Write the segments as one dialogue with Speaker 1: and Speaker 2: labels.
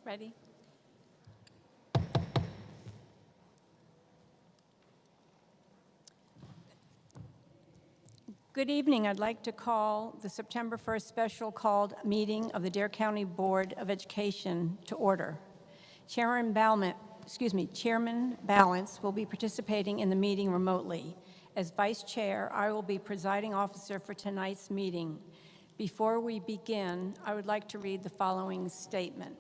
Speaker 1: Ready? Good evening. I'd like to call the September 1st special called meeting of the Dare County Board of Education to order. Chairman Balance will be participating in the meeting remotely. As Vice Chair, I will be presiding officer for tonight's meeting. Before we begin, I would like to read the following statement.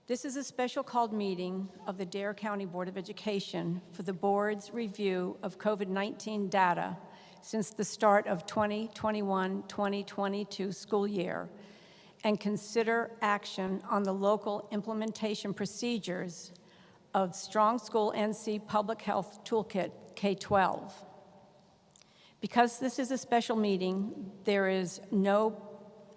Speaker 1: This is a special called meeting of the Dare County Board of Education for the board's review of COVID-19 data since the start of 2021-2022 school year and consider action on the local implementation procedures of StrongSchools NC Public Health Toolkit K-12. Because this is a special meeting, there is no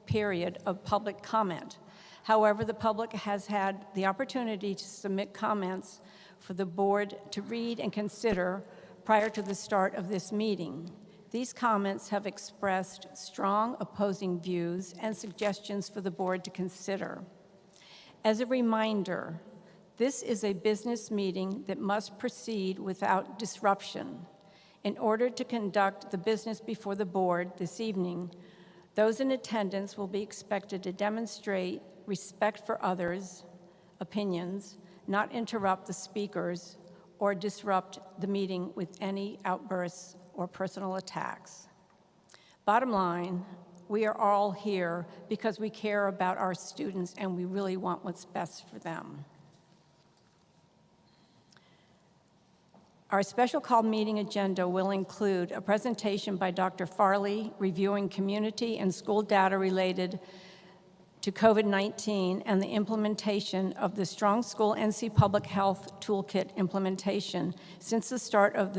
Speaker 1: period of public comment. However, the public has had the opportunity to submit comments for the board to read and consider prior to the start of this meeting. These comments have expressed strong opposing views and suggestions for the board to consider. As a reminder, this is a business meeting that must proceed without disruption. In order to conduct the business before the board this evening, those in attendance will be expected to demonstrate respect for others' opinions, not interrupt the speakers, or disrupt the meeting with any outbursts or personal attacks. Bottom line, we are all here because we care about our students and we really want what's best for them. Our special call meeting agenda will include a presentation by Dr. Farley reviewing community and school data related to COVID-19 and the implementation of the StrongSchools NC Public Health Toolkit implementation since the start of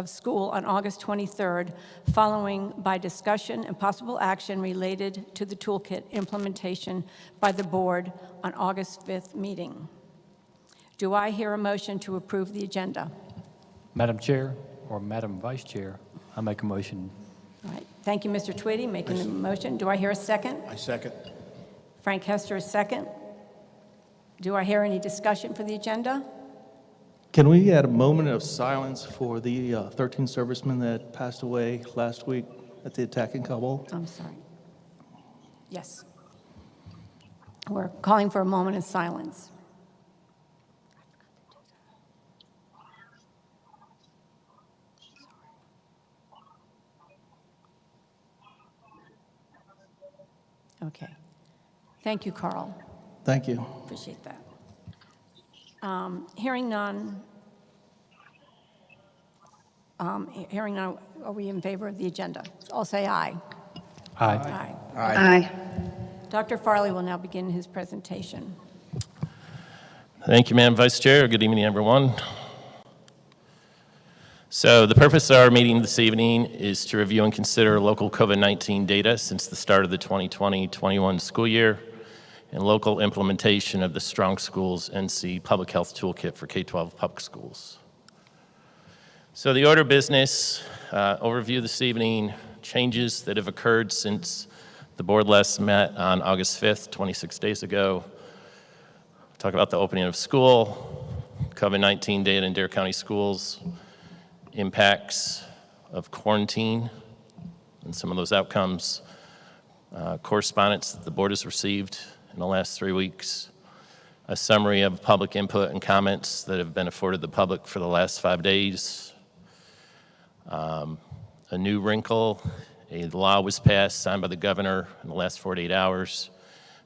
Speaker 1: school on August 23rd, following by discussion and possible action related to the toolkit implementation by the board on August 5th meeting. Do I hear a motion to approve the agenda?
Speaker 2: Madam Chair or Madam Vice Chair, I make a motion.
Speaker 1: All right. Thank you, Mr. Twitty, making the motion. Do I hear a second?
Speaker 3: I second.
Speaker 1: Frank Hester is second. Do I hear any discussion for the agenda?
Speaker 4: Can we add a moment of silence for the 13 servicemen that passed away last week at the attack in Kabul?
Speaker 1: I'm sorry. Yes. We're calling for a moment of silence. Okay. Thank you, Carl.
Speaker 4: Thank you.
Speaker 1: Appreciate that. Hearing none, are we in favor of the agenda? I'll say aye.
Speaker 2: Aye.
Speaker 1: Aye.
Speaker 3: Aye.
Speaker 1: Dr. Farley will now begin his presentation.
Speaker 5: Thank you, Madam Vice Chair. Good evening, everyone. So the purpose of our meeting this evening is to review and consider local COVID-19 data since the start of the 2020-21 school year and local implementation of the StrongSchools NC Public Health Toolkit for K-12 public schools. So the order of business overview this evening, changes that have occurred since the board last met on August 5th, 26 days ago. Talk about the opening of school, COVID-19 data in Dare County schools, impacts of quarantine and some of those outcomes, correspondence that the board has received in the last 3 weeks, a summary of public input and comments that have been afforded the public for the last 5 days, a new wrinkle, a law was passed, signed by the governor in the last 48 hours,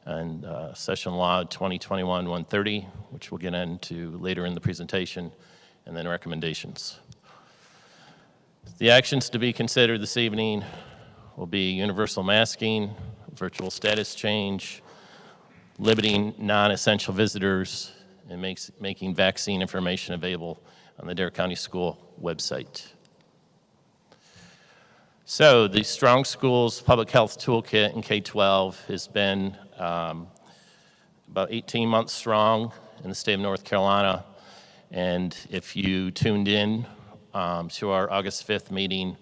Speaker 5: and Session Law 2021-130, which we'll get into later in the presentation, and then recommendations. The actions to be considered this evening will be universal masking, virtual status change, limiting non-essential visitors, and making vaccine information available on the Dare County School website. So the StrongSchools Public Health Toolkit in K-12 has been about 18 months strong in the state of North Carolina. And if you tuned in to our August 5th meeting,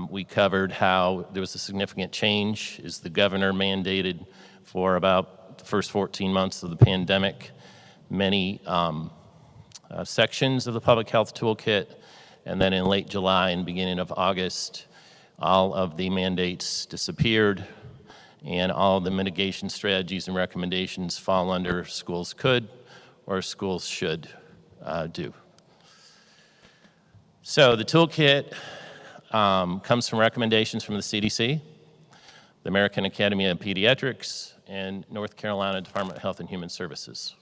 Speaker 5: we covered how there was a significant change as the governor mandated for about the first 14 months of the pandemic, many sections of the Public Health Toolkit, and then in late July and beginning of August, all of the mandates disappeared, and all the mitigation strategies and recommendations fall under schools could or schools should do. So the toolkit comes from recommendations from the CDC, the American Academy of Pediatrics, and North Carolina Department of Health and Human Services.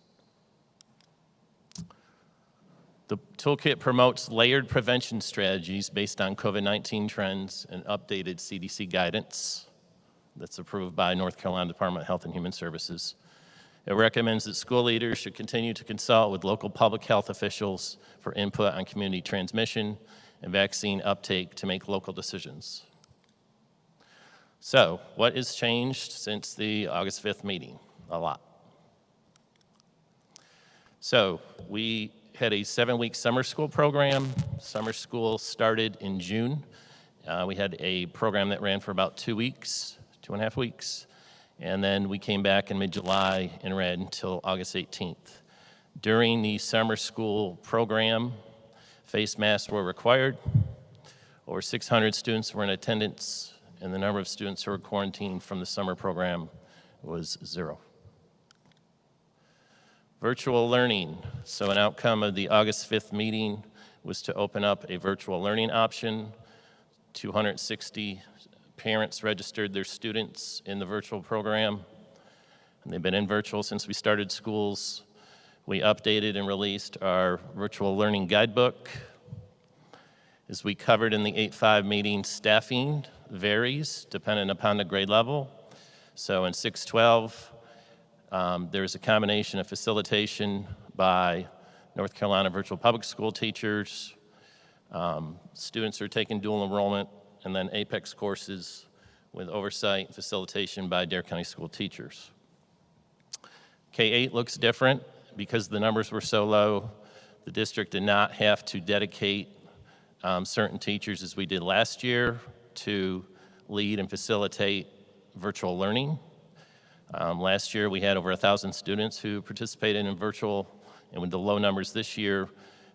Speaker 5: The toolkit promotes layered prevention strategies based on COVID-19 trends and updated CDC guidance that's approved by North Carolina Department of Health and Human Services. It recommends that school leaders should continue to consult with local public health officials for input on community transmission and vaccine uptake to make local decisions. So, what has changed since the August 5th meeting? A lot. So, we had a 7-week summer school program. Summer school started in June. We had a program that ran for about 2 weeks, 2.5 weeks. And then we came back in mid-July and ran until August 18th. During the summer school program, face masks were required. Over 600 students were in attendance, and the number of students who were quarantined from the summer program was 0. Virtual learning. So an outcome of the August 5th meeting was to open up a virtual learning option. 260 parents registered their students in the virtual program, and they've been in virtual since we started schools. We updated and released our virtual learning guidebook. As we covered in the 8-5 meeting, staffing varies depending upon the grade level. So in 612, there's a combination of facilitation by North Carolina virtual public school teachers, students who are taking dual enrollment, and then Apex courses with oversight and facilitation by Dare County school teachers. K-8 looks different because the numbers were so low. The district did not have to dedicate certain teachers as we did last year to lead and facilitate virtual learning. Last year we had over 1,000 students who participated in virtual, and with the low numbers this year,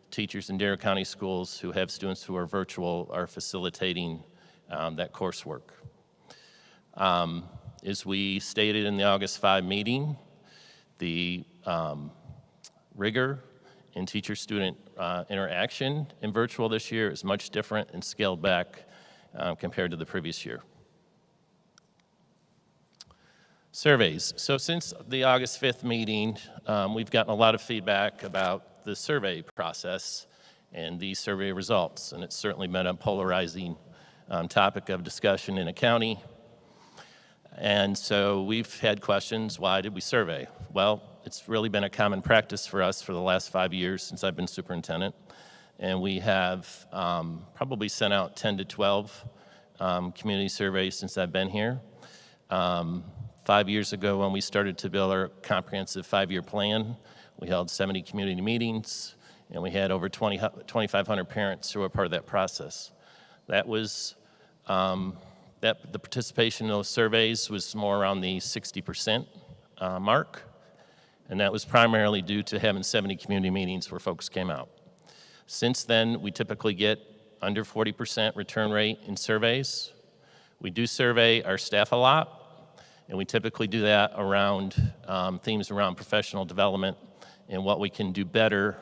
Speaker 5: teachers in Dare County schools who have students who are virtual are facilitating that coursework. As we stated in the August 5 meeting, the rigor in teacher-student interaction in virtual this year is much different and scaled back compared to the previous year. Surveys. So since the August 5th meeting, we've gotten a lot of feedback about the survey process and these survey results, and it's certainly been a polarizing topic of discussion in a county. And so we've had questions, why did we survey? Well, it's really been a common practice for us for the last 5 years since I've been superintendent. And we have probably sent out 10 to 12 community surveys since I've been here. 5 years ago when we started to build our comprehensive 5-year plan, we held 70 community meetings, and we had over 2,500 parents who were part of that process. That was, the participation in those surveys was more around the 60% mark, and that was primarily due to having 70 community meetings where folks came out. Since then, we typically get under 40% return rate in surveys. We do survey our staff a lot, and we typically do that around themes around professional development and what we can do better,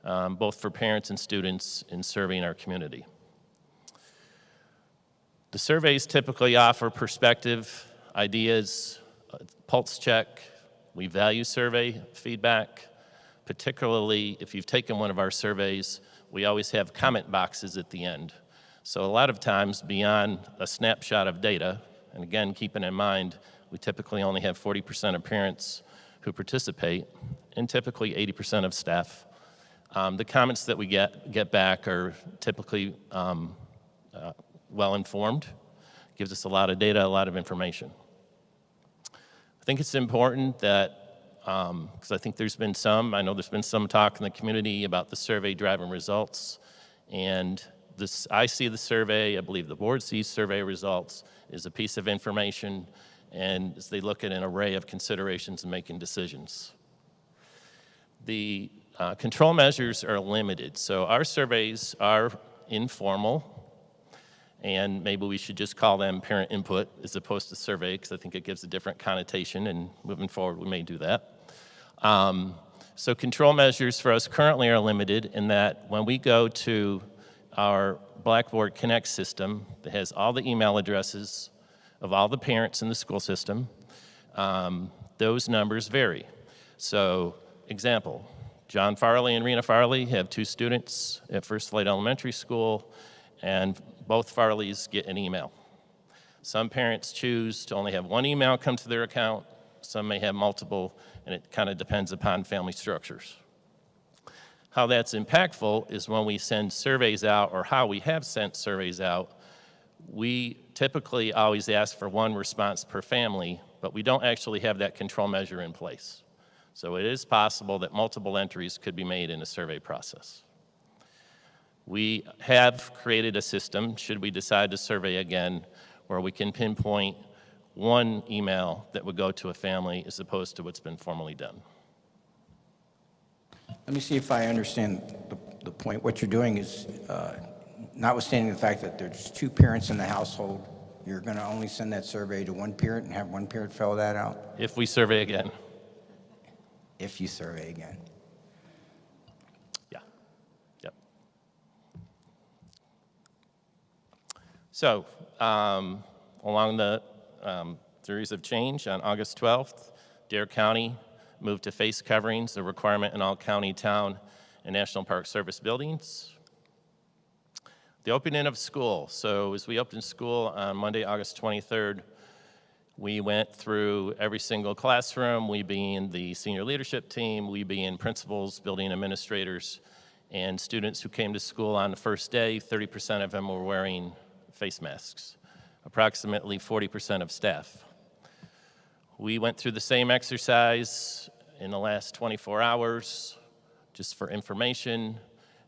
Speaker 5: both for parents and students in serving our community. The surveys typically offer perspective, ideas, pulse check. We value survey feedback, particularly if you've taken one of our surveys, we always have comment boxes at the end. So a lot of times beyond a snapshot of data, and again, keeping in mind, we typically only have 40% of parents who participate, and typically 80% of staff. The comments that we get back are typically well-informed, gives us a lot of data, a lot of information. I think it's important that, because I think I know there's been some talk in the community about the survey driving results, and I see the survey, I believe the board sees survey results, is a piece of information, and as they look at an array of considerations and making decisions. The control measures are limited, so our surveys are informal, and maybe we should just call them parent input as opposed to survey, because I think it gives a different connotation, and moving forward we may do that. So control measures for us currently are limited in that when we go to our Blackboard Connect system that has all the email addresses of all the parents in the school system, those numbers vary. So, example, John Farley and Rena Farley have 2 students at First Flight Elementary School, and both Farleys get an email. Some parents choose to only have 1 email come to their account, some may have multiple, and it kind of depends upon family structures. How that's impactful is when we send surveys out, or how we have sent surveys out, we typically always ask for 1 response per family, but we don't actually have that control measure in place. So it is possible that multiple entries could be made in a survey process. We have created a system, should we decide to survey again, where we can pinpoint 1 email that would go to a family as opposed to what's been formally done.
Speaker 3: Let me see if I understand the point. What you're doing is, notwithstanding the fact that there's 2 parents in the household, you're going to only send that survey to 1 parent and have 1 parent fill that out?
Speaker 5: If we survey again.
Speaker 3: If you survey again.
Speaker 5: Yeah. Yep. So, along the series of change, on August 12th, Dare County moved to face coverings, a requirement in all county, town, and National Park Service buildings. The opening of school. So as we opened school on Monday, August 23rd, we went through every single classroom, we being the senior leadership team, we being principals, building administrators, and students who came to school on the first day. 30% of them were wearing face masks, approximately 40% of staff. We went through the same exercise in the last 24 hours, just for information,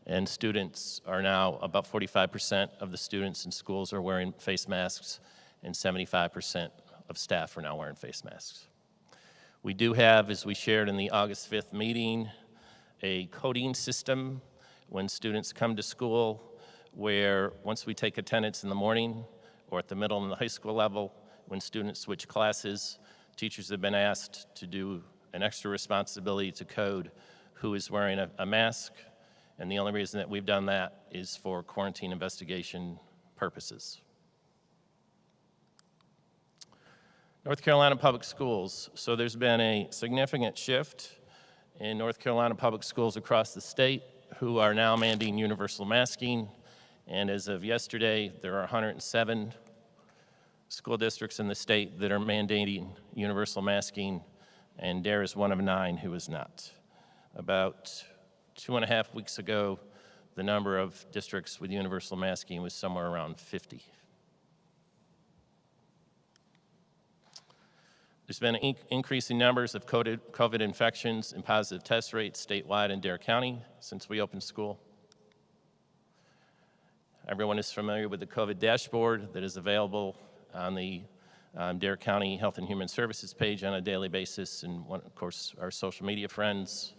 Speaker 5: and students are now, about 45% of the students in schools are wearing face masks, and 75% of staff are now wearing face masks. We do have, as we shared in the August 5th meeting, a coding system when students come to school where once we take attendance in the morning or at the middle and the high school level, when students switch classes, teachers have been asked to do an extra responsibility to code who is wearing a mask, and the only reason that we've done that is for quarantine investigation purposes. North Carolina Public Schools. So there's been a significant shift in North Carolina Public Schools across the state who are now mandating universal masking, and as of yesterday, there are 107 school districts in the state that are mandating universal masking, and Dare is one of 9 who is not. About 2.5 weeks ago, the number of districts with universal masking was somewhere around 50. There's been increasing numbers of COVID infections and positive test rates statewide in Dare County since we opened school. Everyone is familiar with the COVID dashboard that is available on the Dare County Health and Human Services page on a daily basis, and of course our social media friends.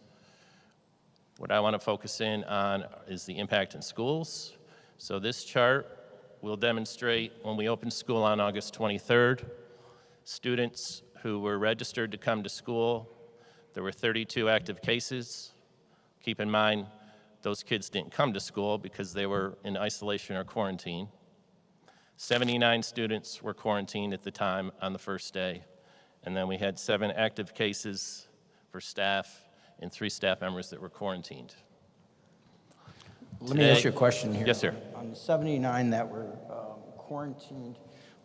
Speaker 5: What I want to focus in on is the impact in schools. So this chart will demonstrate when we opened school on August 23rd, students who were registered to come to school, there were 32 active cases. Keep in mind, those kids didn't come to school because they were in isolation or quarantine. 79 students were quarantined at the time on the first day, and then we had 7 active cases for staff and 3 staff members that were quarantined.
Speaker 3: Let me ask you a question here.
Speaker 5: Yes, sir.
Speaker 3: On the 79 that were quarantined,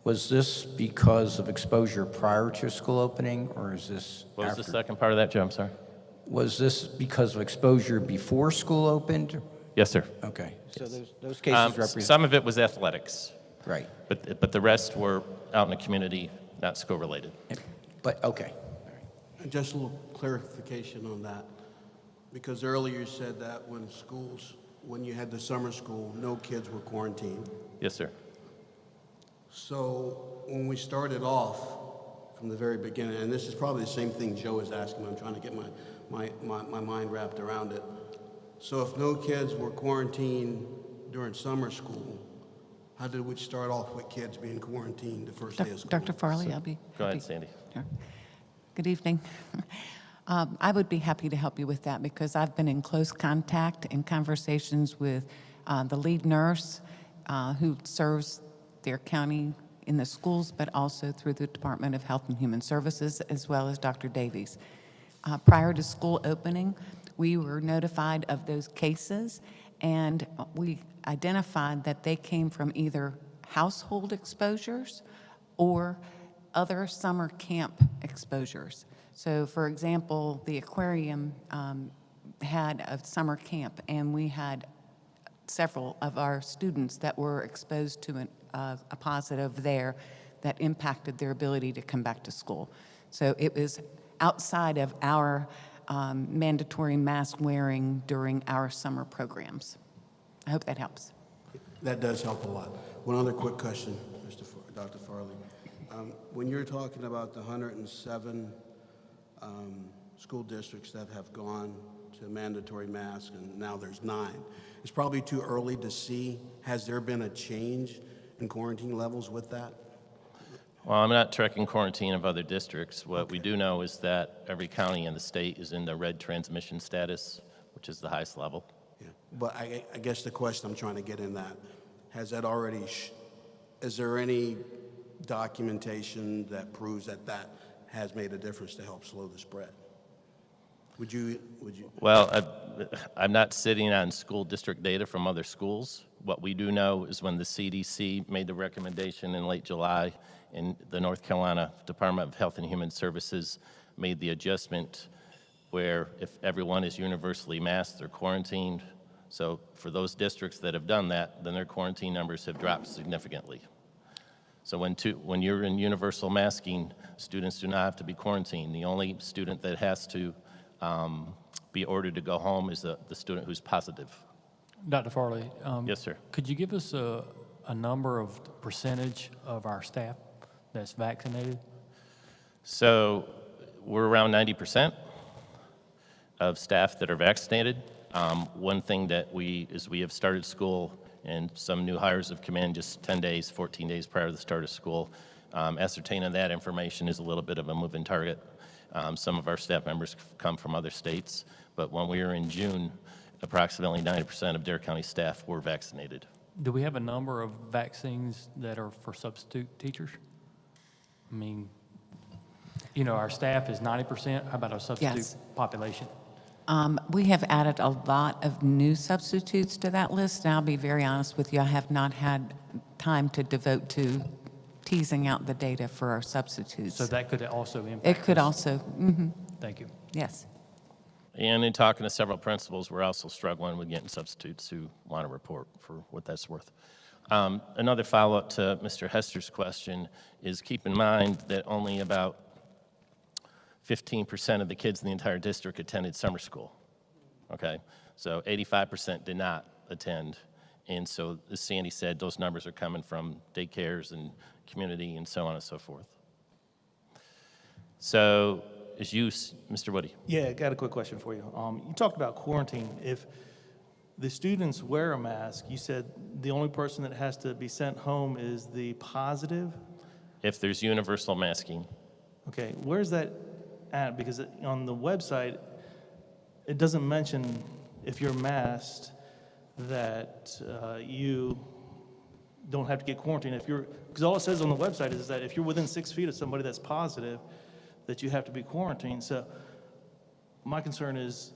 Speaker 3: was this because of exposure prior to school opening, or is this
Speaker 5: What was
Speaker 3: after?
Speaker 5: the second part of that, Joe? I'm sorry.
Speaker 3: Was this because of exposure before school opened?
Speaker 5: Yes, sir.
Speaker 3: Okay, so those cases represent...
Speaker 5: Some of it was athletics,
Speaker 3: Right,
Speaker 5: but the rest were out in the community, not school-related.
Speaker 3: but, okay.
Speaker 6: And just a little clarification on that, because earlier you said that when you had the summer school, no kids were quarantined.
Speaker 5: Yes, sir.
Speaker 6: So when we started off, from the very beginning, and this is probably the same thing Joe is asking. I'm trying to get my mind wrapped around it. So if no kids were quarantined during summer school, how did we start off with kids being quarantined the first day of school?
Speaker 7: Dr. Farley, I'll be
Speaker 5: Go ahead,
Speaker 7: happy.
Speaker 5: Sandy.
Speaker 7: Sure. Good evening. I would be happy to help you with that because I've been in close contact and conversations with the lead nurse who serves their county in the schools, but also through the Department of Health and Human Services, as well as Dr. Davies. Prior to school opening, we were notified of those cases, and we identified that they came from either household exposures or other summer camp exposures. So, for example, the aquarium had a summer camp, and we had several of our students that were exposed to a positive there that impacted their ability to come back to school. So it was outside of our mandatory mask wearing during our summer programs. I hope that helps.
Speaker 6: That does help a lot. One other quick question, Dr. Farley. When you're talking about the 107 school districts that have gone to mandatory masks, and now there's 9, it's probably too early to see. Has there been a change in quarantine levels with that?
Speaker 5: Well, I'm not tracking quarantine of other districts. What we do know is that every county in the state is in the red transmission status, which is the highest level.
Speaker 6: Yeah. But I guess the question I'm trying to get in that, has that already, is there any documentation that proves that that has made a difference to help slow the spread? Would you?
Speaker 5: Well, I'm not sitting on school district data from other schools. What we do know is when the CDC made the recommendation in late July, and the North Carolina Department of Health and Human Services made the adjustment where if everyone is universally masked, they're quarantined. So for those districts that have done that, then their quarantine numbers have dropped significantly. So when you're in universal masking, students do not have to be quarantined. The only student that has to be ordered to go home is the student who's positive.
Speaker 2: Dr. Farley?
Speaker 5: Yes, sir.
Speaker 2: Could you give us a number of percentage of our staff that's vaccinated?
Speaker 5: So we're around 90% of staff that are vaccinated. One thing that we have started school, and some new hires have come in just 10 days, 14 days prior to the start of school. Ascertaining that information is a little bit of a moving target. Some of our staff members come from other states, but when we were in June, approximately 90% of Dare County staff were vaccinated.
Speaker 2: Do we have a number of vaccines that are for substitute teachers? I mean, you know, our staff is 90%. How about our substitute
Speaker 7: Yes.
Speaker 2: population?
Speaker 7: We have added a lot of new substitutes to that list, and I'll be very honest with you, I have not had time to devote to teasing out the data for our substitutes.
Speaker 2: So that could also impact
Speaker 7: It could
Speaker 2: us.
Speaker 7: also,
Speaker 2: Thank you.
Speaker 7: yes.
Speaker 5: And in talking to several principals, we're also struggling with getting substitutes who want to report for what that's worth. Another follow-up to Mr. Hester's question is keep in mind that only about 15% of the kids in the entire district attended summer school, okay? So 85% did not attend. And so, as Sandy said, those numbers are coming from daycares and community and so on and so forth. So, as you, Mr. Woody.
Speaker 4: Yeah, I got a quick question for you. You talked about quarantine. If the students wear a mask, you said the only person that has to be sent home is the positive?
Speaker 5: If there's universal masking.
Speaker 4: Okay, where's that at? Because on the website, it doesn't mention if you're masked that you don't have to get quarantined. Because all it says on the website is that if you're within 6 feet of somebody that's positive, that you have to be quarantined. So my concern is,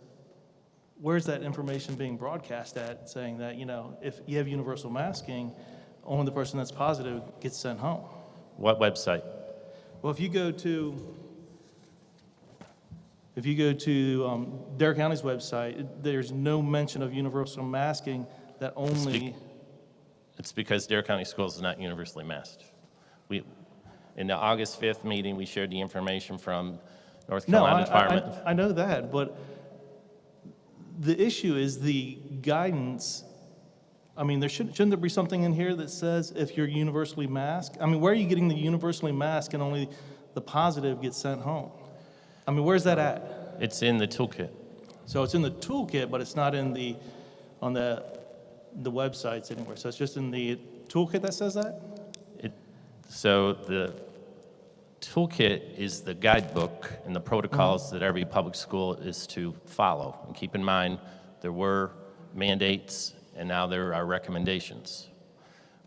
Speaker 4: where's that information being broadcast at, saying that, you know, if you have universal masking, only the person that's positive gets sent home?
Speaker 5: What website?
Speaker 4: Well, if you go to Dare County's website, there's no mention of universal masking, that only...
Speaker 5: It's because Dare County Schools is not universally masked. In the August 5th meeting, we shared the information from North Carolina Department.
Speaker 4: I know that, but the issue is the guidance. I mean, shouldn't there be something in here that says if you're universally masked? I mean, where are you getting the universally masked and only the positive gets sent home. I mean, where's that at?
Speaker 5: It's in the toolkit.
Speaker 4: So it's in the toolkit, but it's not in on the websites anywhere. So it's just in the toolkit that says that?
Speaker 5: So the toolkit is the guidebook and the protocols that every public school is to follow. And keep in mind, there were mandates, and now there are recommendations.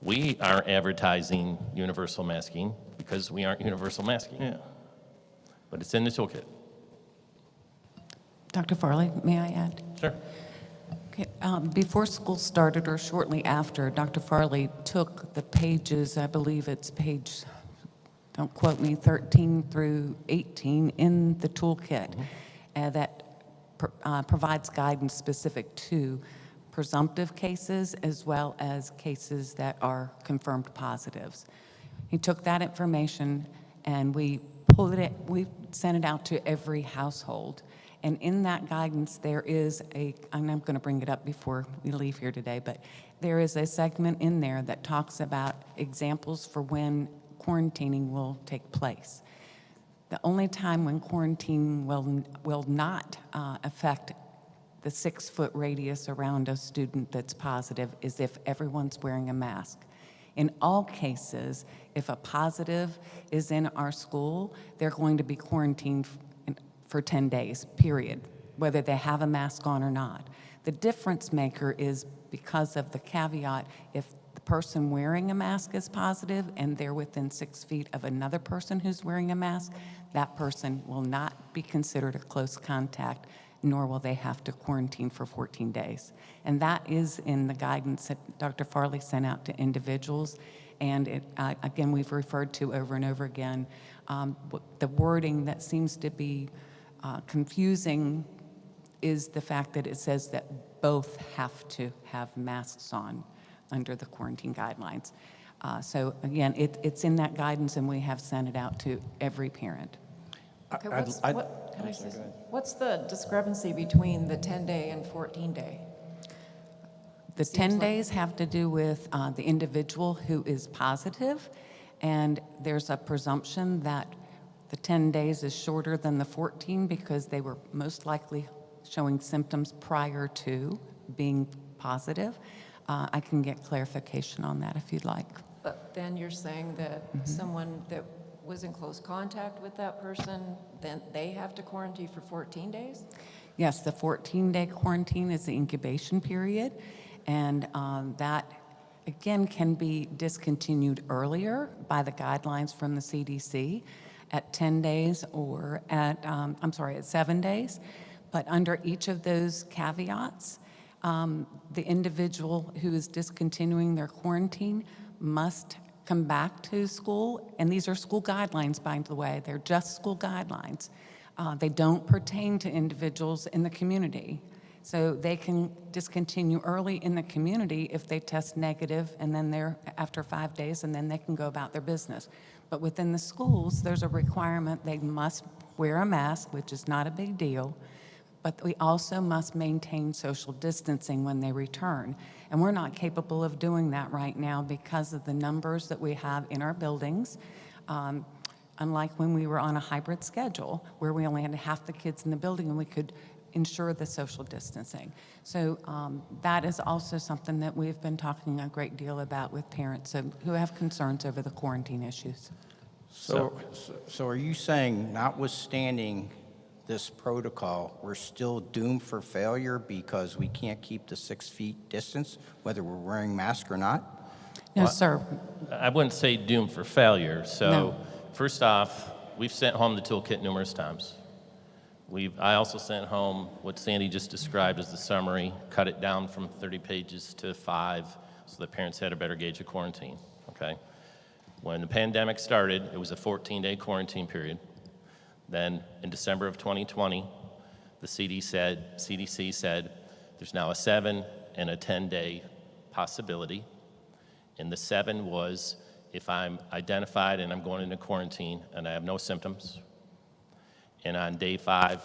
Speaker 5: We aren't advertising universal masking because we aren't universal masking.
Speaker 4: Yeah.
Speaker 5: But it's in the toolkit.
Speaker 7: Dr. Farley, may I add?
Speaker 5: Sure.
Speaker 7: Okay, before school started or shortly after, Dr. Farley took the pages, I believe it's page, don't quote me, 13 through 18 in the toolkit that provides guidance specific to presumptive cases as well as cases that are confirmed positives. He took that information and we sent it out to every household. And in that guidance, there is and I'm going to bring it up before we leave here today, but there is a segment in there that talks about examples for when quarantining will take place. The only time when quarantine will not affect the 6-foot radius around a student that's positive is if everyone's wearing a mask. In all cases, if a positive is in our school, they're going to be quarantined for 10 days, period, whether they have a mask on or not. The difference maker is because of the caveat, if the person wearing a mask is positive and they're within 6 feet of another person who's wearing a mask, that person will not be considered a close contact, nor will they have to quarantine for 14 days. And that is in the guidance that Dr. Farley sent out to individuals. And again, we've referred to over and over again, the wording that seems to be confusing is the fact that it says that both have to have masks on under the quarantine guidelines. So again, it's in that guidance and we have sent it out to every parent.
Speaker 8: Okay, what's the discrepancy between the 10-day and 14-day?
Speaker 7: The 10 days have to do with the individual who is positive, and there's a presumption that the 10 days is shorter than the 14 because they were most likely showing symptoms prior to being positive. I can get clarification on that if you'd like.
Speaker 8: But then you're saying that someone that was in close contact with that person, then they have to quarantine for 14 days?
Speaker 7: Yes, the 14-day quarantine is the incubation period, and that, again, can be discontinued earlier by the guidelines from the CDC at 10 days or at 7 days. But under each of those caveats, the individual who is discontinuing their quarantine must come back to school, and these are school guidelines, by the way. They're just school guidelines. They don't pertain to individuals in the community. So they can discontinue early in the community if they test negative, and then they're after 5 days, and then they can go about their business. But within the schools, there's a requirement they must wear a mask, which is not a big deal, but we also must maintain social distancing when they return. And we're not capable of doing that right now because of the numbers that we have in our buildings. Unlike when we were on a hybrid schedule where we only had half the kids in the building and we could ensure the social distancing. So that is also something that we've been talking a great deal about with parents who have concerns over the quarantine issues.
Speaker 3: So are you saying, notwithstanding this protocol, we're still doomed for failure because we can't keep the 6 feet distance, whether we're wearing masks or not?
Speaker 7: No, sir.
Speaker 5: I wouldn't say doomed for failure. So
Speaker 7: No.
Speaker 5: First off, we've sent home the toolkit numerous times. I also sent home what Sandy just described as the summary, cut it down from 30 pages to 5 so that parents had a better gauge of quarantine, okay? When the pandemic started, it was a 14-day quarantine period. Then in December of 2020, the CDC said there's now a 7 and a 10-day possibility. And the 7 was if I'm identified and I'm going into quarantine and I have no symptoms, and on day 5,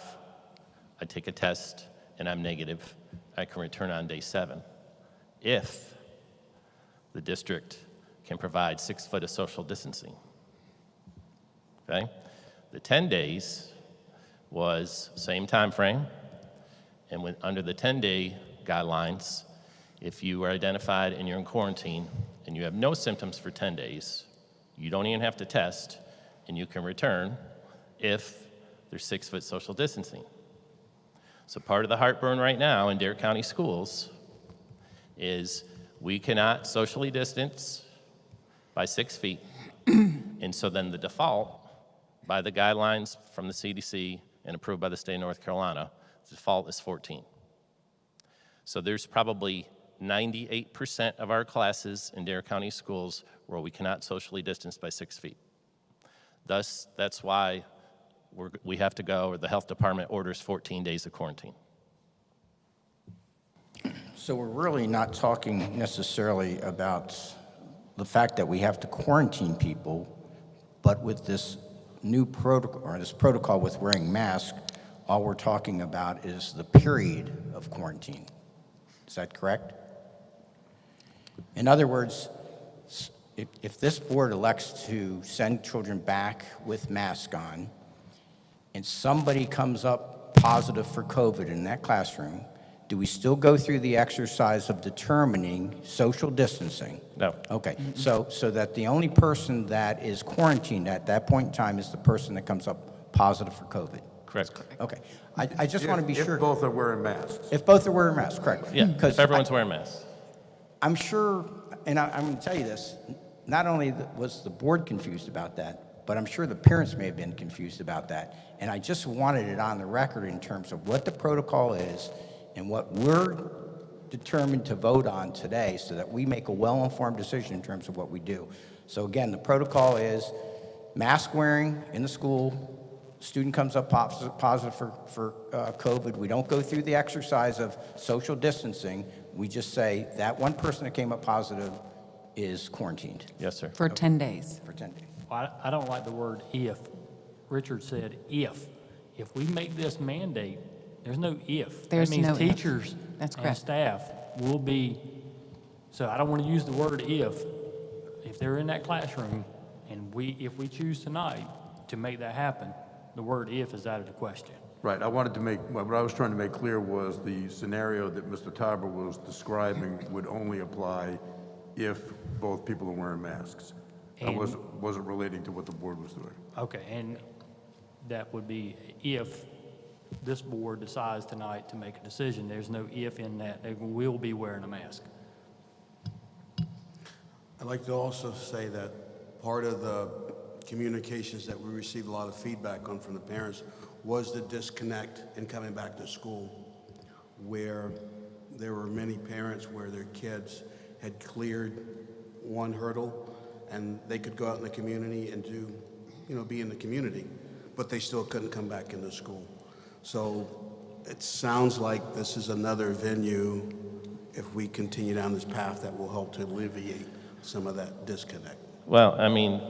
Speaker 5: I take a test and I'm negative, I can return on day 7. If the district can provide 6 foot of social distancing, okay? The 10 days was same time frame, and under the 10-day guidelines, if you are identified and you're in quarantine and you have no symptoms for 10 days, you don't even have to test, and you can return if there's 6-foot social distancing. So part of the heartburn right now in Dare County schools is we cannot socially distance by 6 feet. And so then the default, by the guidelines from the CDC and approved by the state of North Carolina, the default is 14. So there's probably 98% of our classes in Dare County schools where we cannot socially distance by 6 feet. Thus, that's why we have to go, or the health department orders 14 days of quarantine.
Speaker 3: So we're really not talking necessarily about the fact that we have to quarantine people, but with this new protocol, or this protocol with wearing masks, all we're talking about is the period of quarantine. Is that correct? In other words, if this board elects to send children back with masks on, and somebody comes up positive for COVID in that classroom, do we still go through the exercise of determining social distancing?
Speaker 5: No.
Speaker 3: Okay, so that the only person that is quarantined at that point in time is the person that comes up positive for COVID?
Speaker 5: Correct.
Speaker 3: Okay, I just want to be sure.
Speaker 9: If both are wearing masks.
Speaker 3: If both are wearing masks, correct.
Speaker 5: Yeah,
Speaker 3: Because
Speaker 5: if everyone's wearing masks.
Speaker 3: I'm sure, and I'm going to tell you this, not only was the board confused about that, but I'm sure the parents may have been confused about that. And I just wanted it on the record in terms of what the protocol is and what we're determined to vote on today so that we make a well-informed decision in terms of what we do. So again, the protocol is mask wearing in the school. Student comes up positive for COVID. We don't go through the exercise of social distancing. We just say that one person that came up positive is quarantined
Speaker 5: Yes, sir.
Speaker 7: For 10 days.
Speaker 3: for 10 days.
Speaker 2: I don't like the word if. Richard said if. If we make this mandate, there's no if.
Speaker 7: There's
Speaker 2: that means
Speaker 7: no if.
Speaker 2: teachers
Speaker 7: That's
Speaker 2: and
Speaker 7: correct.
Speaker 2: staff will be, so I don't want to use the word if. If they're in that classroom and if we choose tonight to make that happen, the word if is out of the question.
Speaker 9: Right, what I was trying to make clear was the scenario that Mr. Tauber was describing would only apply if both people are wearing masks. I
Speaker 2: And-
Speaker 9: wasn't relating to what the board was doing.
Speaker 2: Okay, and that would be if this board decides tonight to make a decision. There's no if in that. They will be wearing a mask.
Speaker 6: I'd like to also say that part of the communications that we received a lot of feedback on from the parents was the disconnect in coming back to school, where there were many parents where their kids had cleared one hurdle and they could go out in the community and be in the community, but they still couldn't come back into school. So it sounds like this is another venue, if we continue down this path, that will help to alleviate some of that disconnect.
Speaker 5: Well, I mean,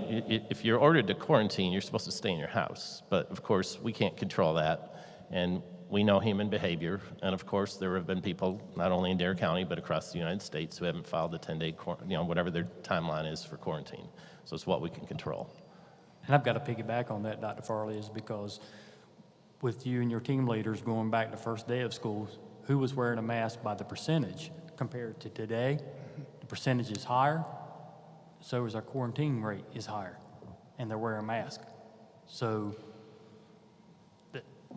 Speaker 5: if you're ordered to quarantine, you're supposed to stay in your house. But of course, we can't control that. And we know human behavior. And of course, there have been people, not only in Dare County, but across the United States, who haven't filed the 10-day, whatever their timeline is for quarantine. So it's what we can control.
Speaker 2: And I've got to piggyback on that, Dr. Farley, is because with you and your team leaders going back to first day of school, who was wearing a mask by the percentage compared to today? The percentage is higher. So is our quarantine rate is higher, and they're wearing masks. So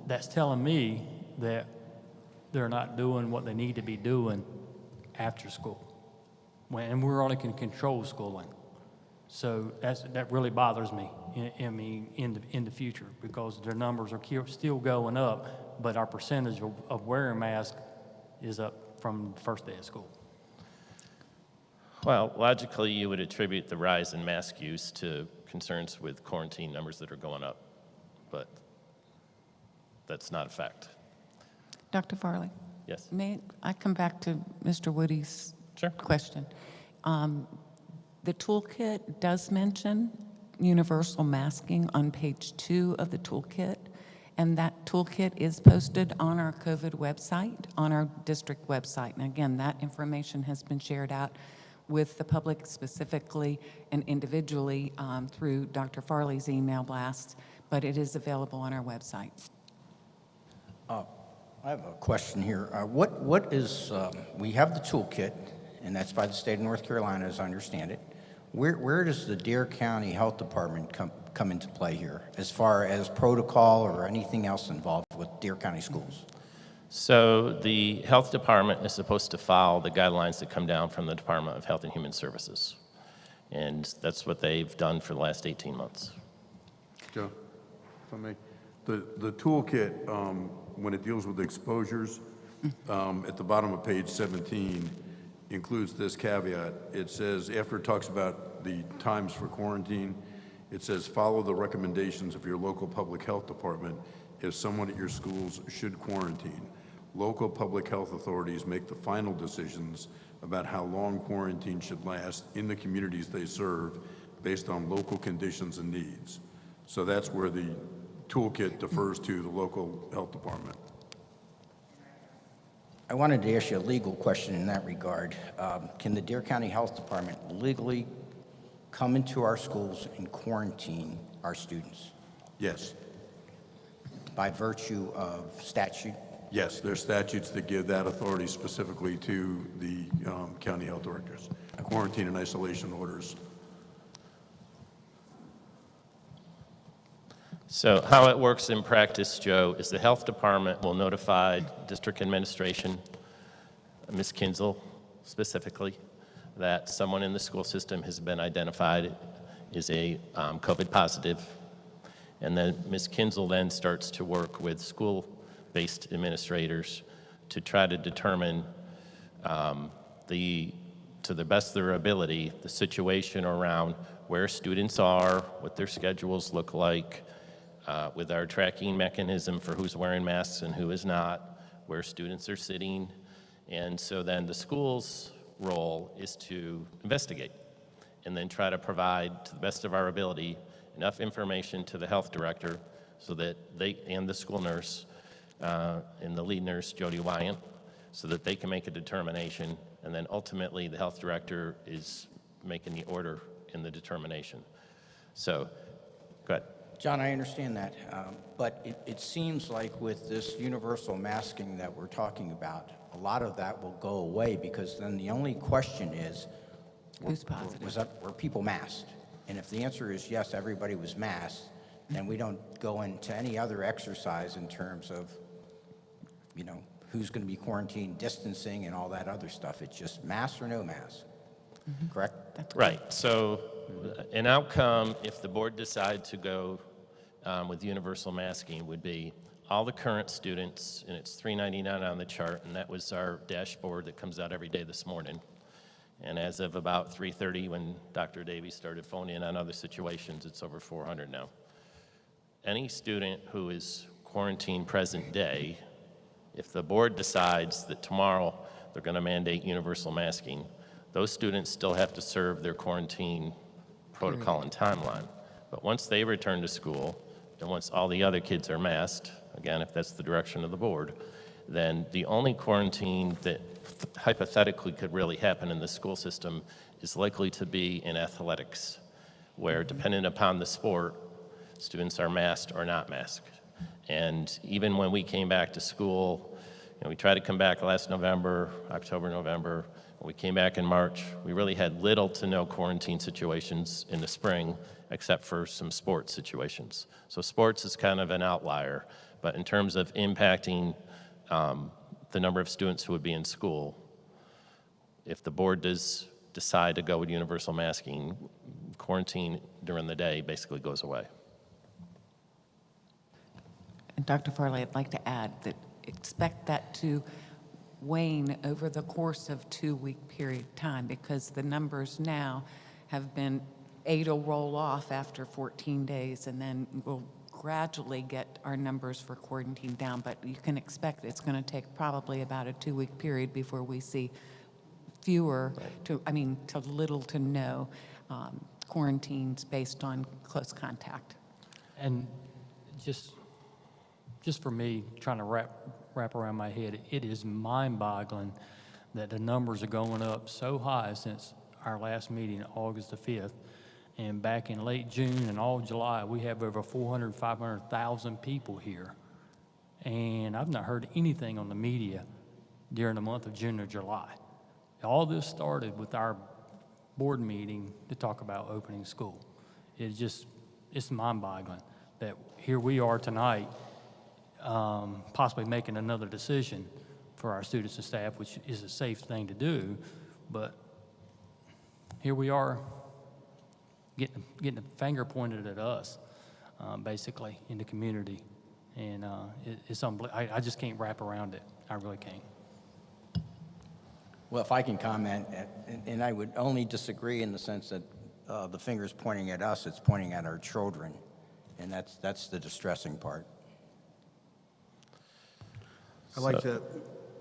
Speaker 2: that's telling me that they're not doing what they need to be doing after school, and we're only can control schooling. So that really bothers me. In the future, because their numbers are still going up, but our percentage of wearing masks is up from the first day of school.
Speaker 5: Well, logically, you would attribute the rise in mask use to concerns with quarantine numbers that are going up, but that's not a fact.
Speaker 7: Dr. Farley,
Speaker 5: Yes?
Speaker 7: may I come back to Mr. Woody's
Speaker 5: Sure.
Speaker 7: question? The toolkit does mention universal masking on page 2 of the toolkit, and that toolkit is posted on our COVID website, on our district website. And again, that information has been shared out with the public specifically and individually through Dr. Farley's email blasts, but it is available on our website.
Speaker 3: I have a question here. What is, we have the toolkit, and that's by the state of North Carolina, as I understand it. Where does the Dare County Health Department come into play here, as far as protocol or anything else involved with Dare County schools?
Speaker 5: So the health department is supposed to follow the guidelines that come down from the Department of Health and Human Services. And that's what they've done for the last 18 months.
Speaker 9: Joe, if I may, the toolkit, when it deals with exposures, at the bottom of page 17, includes this caveat. It says, after it talks about the times for quarantine, it says, follow the recommendations of your local public health department if someone at your schools should quarantine. Local public health authorities make the final decisions about how long quarantine should last in the communities they serve based on local conditions and needs. So that's where the toolkit defers to the local health department.
Speaker 3: I wanted to ask you a legal question in that regard. Can the Dare County Health Department legally come into our schools and quarantine our students
Speaker 9: Yes.
Speaker 3: by virtue of statute?
Speaker 9: Yes, there's statutes that give that authority specifically to the county health directors. Quarantine and isolation orders.
Speaker 5: So how it works in practice, Joe, is the health department will notify district administration, Ms. Kinzel specifically, that someone in the school system has been identified as a COVID positive. And then Ms. Kinzel then starts to work with school-based administrators to try to determine to the best of their ability, the situation around where students are, what their schedules look like, with our tracking mechanism for who's wearing masks and who is not, where students are sitting. And so then the school's role is to investigate and then try to provide, to the best of our ability, enough information to the health director so that they, and the school nurse, and the lead nurse, Jody Wyant, so that they can make a determination, and then ultimately the health director is making the order in the determination. So, go ahead.
Speaker 3: John, I understand that, but it seems like with this universal masking that we're talking about, a lot of that will go away, because then the only question is,
Speaker 7: Who's positive?
Speaker 3: were people masked? And if the answer is yes, everybody was masked, then we don't go into any other exercise in terms of, who's going to be quarantined, distancing, and all that other stuff. It's just mask or no mask, correct?
Speaker 5: Right. So an outcome, if the board decide to go with universal masking, would be all the current students, and it's 399 on the chart, and that was our dashboard that comes out every day this morning. And as of about 3:30, when Dr. Davies started phoning in on other situations, it's over 400 now. Any student who is quarantined present day, if the board decides that tomorrow they're going to mandate universal masking, those students still have to serve their quarantine protocol and timeline. But once they return to school, and once all the other kids are masked, again, if that's the direction of the board, then the only quarantine that hypothetically could really happen in the school system is likely to be in athletics, where depending upon the sport, students are masked or not masked. And even when we came back to school, we tried to come back last November, October, November. When we came back in March, we really had little to no quarantine situations in the spring, except for some sports situations. So sports is kind of an outlier, but in terms of impacting the number of students who would be in school, if the board does decide to go with universal masking, quarantine during the day basically goes away.
Speaker 7: And Dr. Farley, I'd like to add that expect that to wane over the course of 2-week period of time, because the numbers now have been, 8 will roll off after 14 days, and then we'll gradually get our numbers for quarantine down. But you can expect it's going to take probably about a 2-week period before we see fewer, to little to no quarantines based on close contact.
Speaker 2: And just for me, trying to wrap around my head, it is mind-boggling that the numbers are going up so high since our last meeting, August the 5th, And back in late June and all July, we have over 400, 500,000 people here. And I've not heard anything on the media during the month of June or July. All this started with our board meeting to talk about opening school. It's mind-boggling that here we are tonight, possibly making another decision for our students and staff, which is a safe thing to do, but here we are getting a finger pointed at us, basically, in the community. And it's unbelievable. I just can't wrap around it. I really can't.
Speaker 3: Well, if I can comment, and I would only disagree in the sense that the finger's pointing at us, it's pointing at our children, and that's the distressing part.
Speaker 6: I'd like to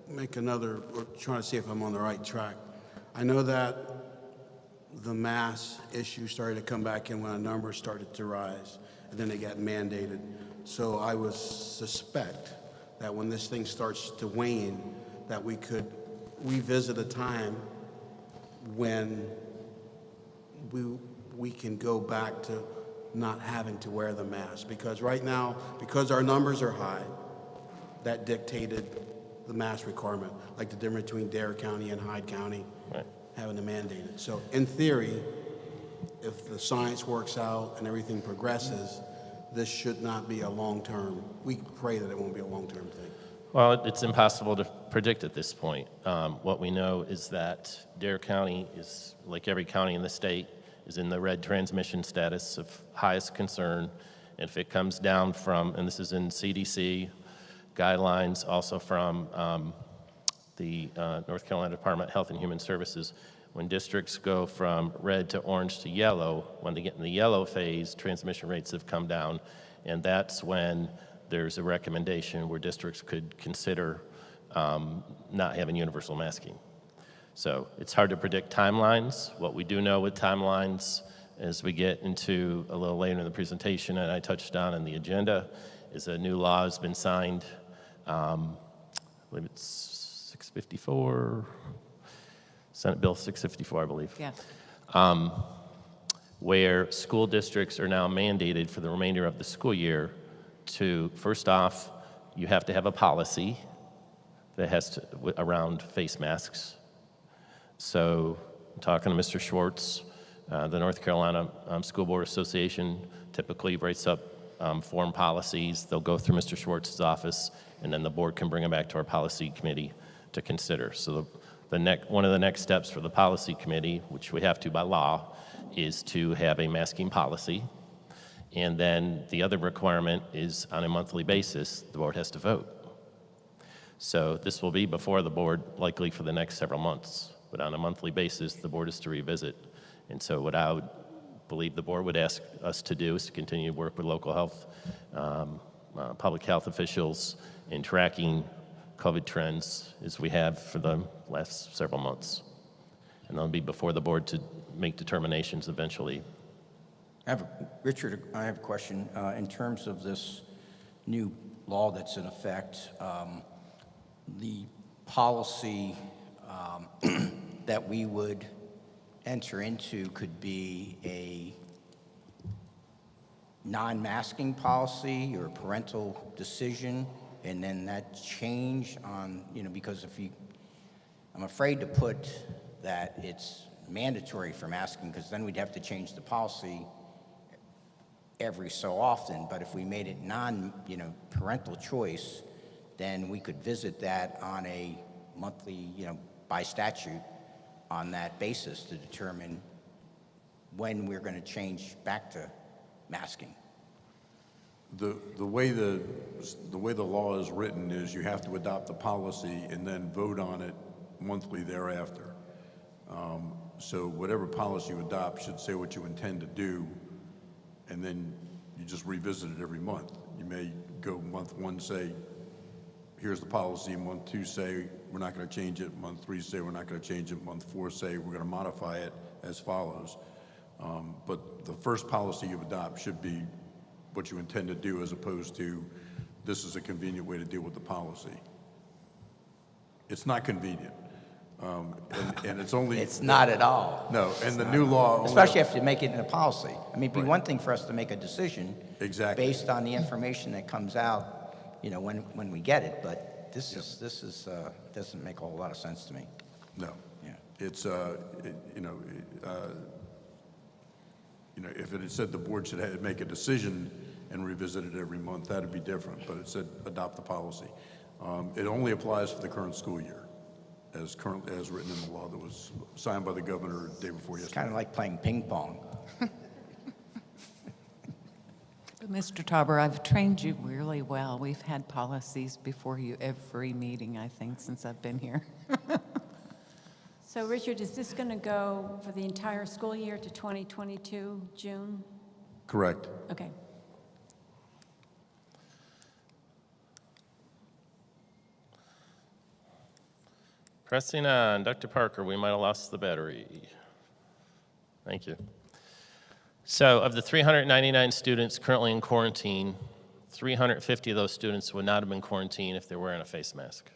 Speaker 6: make another, or trying to see if I'm on the right track. I know that the mass issue started to come back in when a number started to rise, and then it got mandated. So I would suspect that when this thing starts to wane, that we could revisit a time when we can go back to not having to wear the mask. Because right now, because our numbers are high, that dictated the mask requirement, like the difference between Dare County and Hyde County having to mandate it. So in theory, if the science works out and everything progresses, this should not be a long-term. We pray that it won't be a long-term thing.
Speaker 5: Well, it's impossible to predict at this point. What we know is that Dare County is, like every county in the state, is in the red transmission status of highest concern. And if it comes down from, and this is in CDC guidelines, also from the North Carolina Department of Health and Human Services, when districts go from red to orange to yellow, when they get in the yellow phase, transmission rates have come down, and that's when there's a recommendation where districts could consider not having universal masking. So it's hard to predict timelines. What we do know with timelines, as we get into a little later in the presentation, and I touched on in the agenda, is a new law has been signed. I believe it's 654, Senate Bill 654, I believe.
Speaker 7: Yes.
Speaker 5: Where school districts are now mandated for the remainder of the school year to, first off, you have to have a policy that has to, around face masks. So I'm talking to Mr. Schwartz, the North Carolina School Board Association typically writes up form policies. They'll go through Mr. Schwartz's office, and then the board can bring them back to our policy committee to consider. So one of the next steps for the policy committee, which we have to by law, is to have a masking policy. And then the other requirement is on a monthly basis, the board has to vote. So this will be before the board likely for the next several months, but on a monthly basis, the board is to revisit. And so what I would believe the board would ask us to do is to continue to work with local health, public health officials in tracking COVID trends as we have for the last several months. And that'll be before the board to make determinations eventually.
Speaker 3: Richard, I have a question. In terms of this new law that's in effect, the policy that we would enter into could be a non-masking policy or a parental decision, and then that change on, because I'm afraid to put that it's mandatory for masking, because then we'd have to change the policy every so often. But if we made it parental choice, then we could visit that on a monthly, by statute, on that basis to determine when we're going to change back to masking.
Speaker 9: The way the law is written is you have to adopt the policy and then vote on it monthly thereafter. So whatever policy you adopt should say what you intend to do, and then you just revisit it every month. You may go month one, say, here's the policy. Month two, say, we're not going to change it. Month three, say, we're not going to change it. Month four, say, we're going to modify it as follows. But the first policy you adopt should be what you intend to do, as opposed to this is a convenient way to deal with the policy. It's not convenient. And it's only.
Speaker 3: It's not at all.
Speaker 9: No, and the new law. only-
Speaker 3: Especially if you make it in a policy. I mean, it'd be one thing for us to make a decision.
Speaker 9: Exactly.
Speaker 3: Based on the information that comes out, when we get it, but this doesn't make a whole lot of sense to me.
Speaker 9: No.
Speaker 3: Yeah.
Speaker 9: It's, if it had said the board should make a decision and revisit it every month, that'd be different, but it said adopt the policy. It only applies for the current school year, as written in the law that was signed by the governor the day before
Speaker 3: It's
Speaker 9: yesterday.
Speaker 3: kind of like playing ping pong.
Speaker 7: Mr. Tauber, I've trained you really well. We've had policies before you every meeting, I think, since I've been here.
Speaker 1: So Richard, is this going to go for the entire school year to 2022, June?
Speaker 9: Correct.
Speaker 1: Okay.
Speaker 5: Pressing on, Dr. Parker, we might have lost the battery. Thank you. So of the 399 students currently in quarantine, 350 of those students would not have been quarantined if they were wearing a face mask.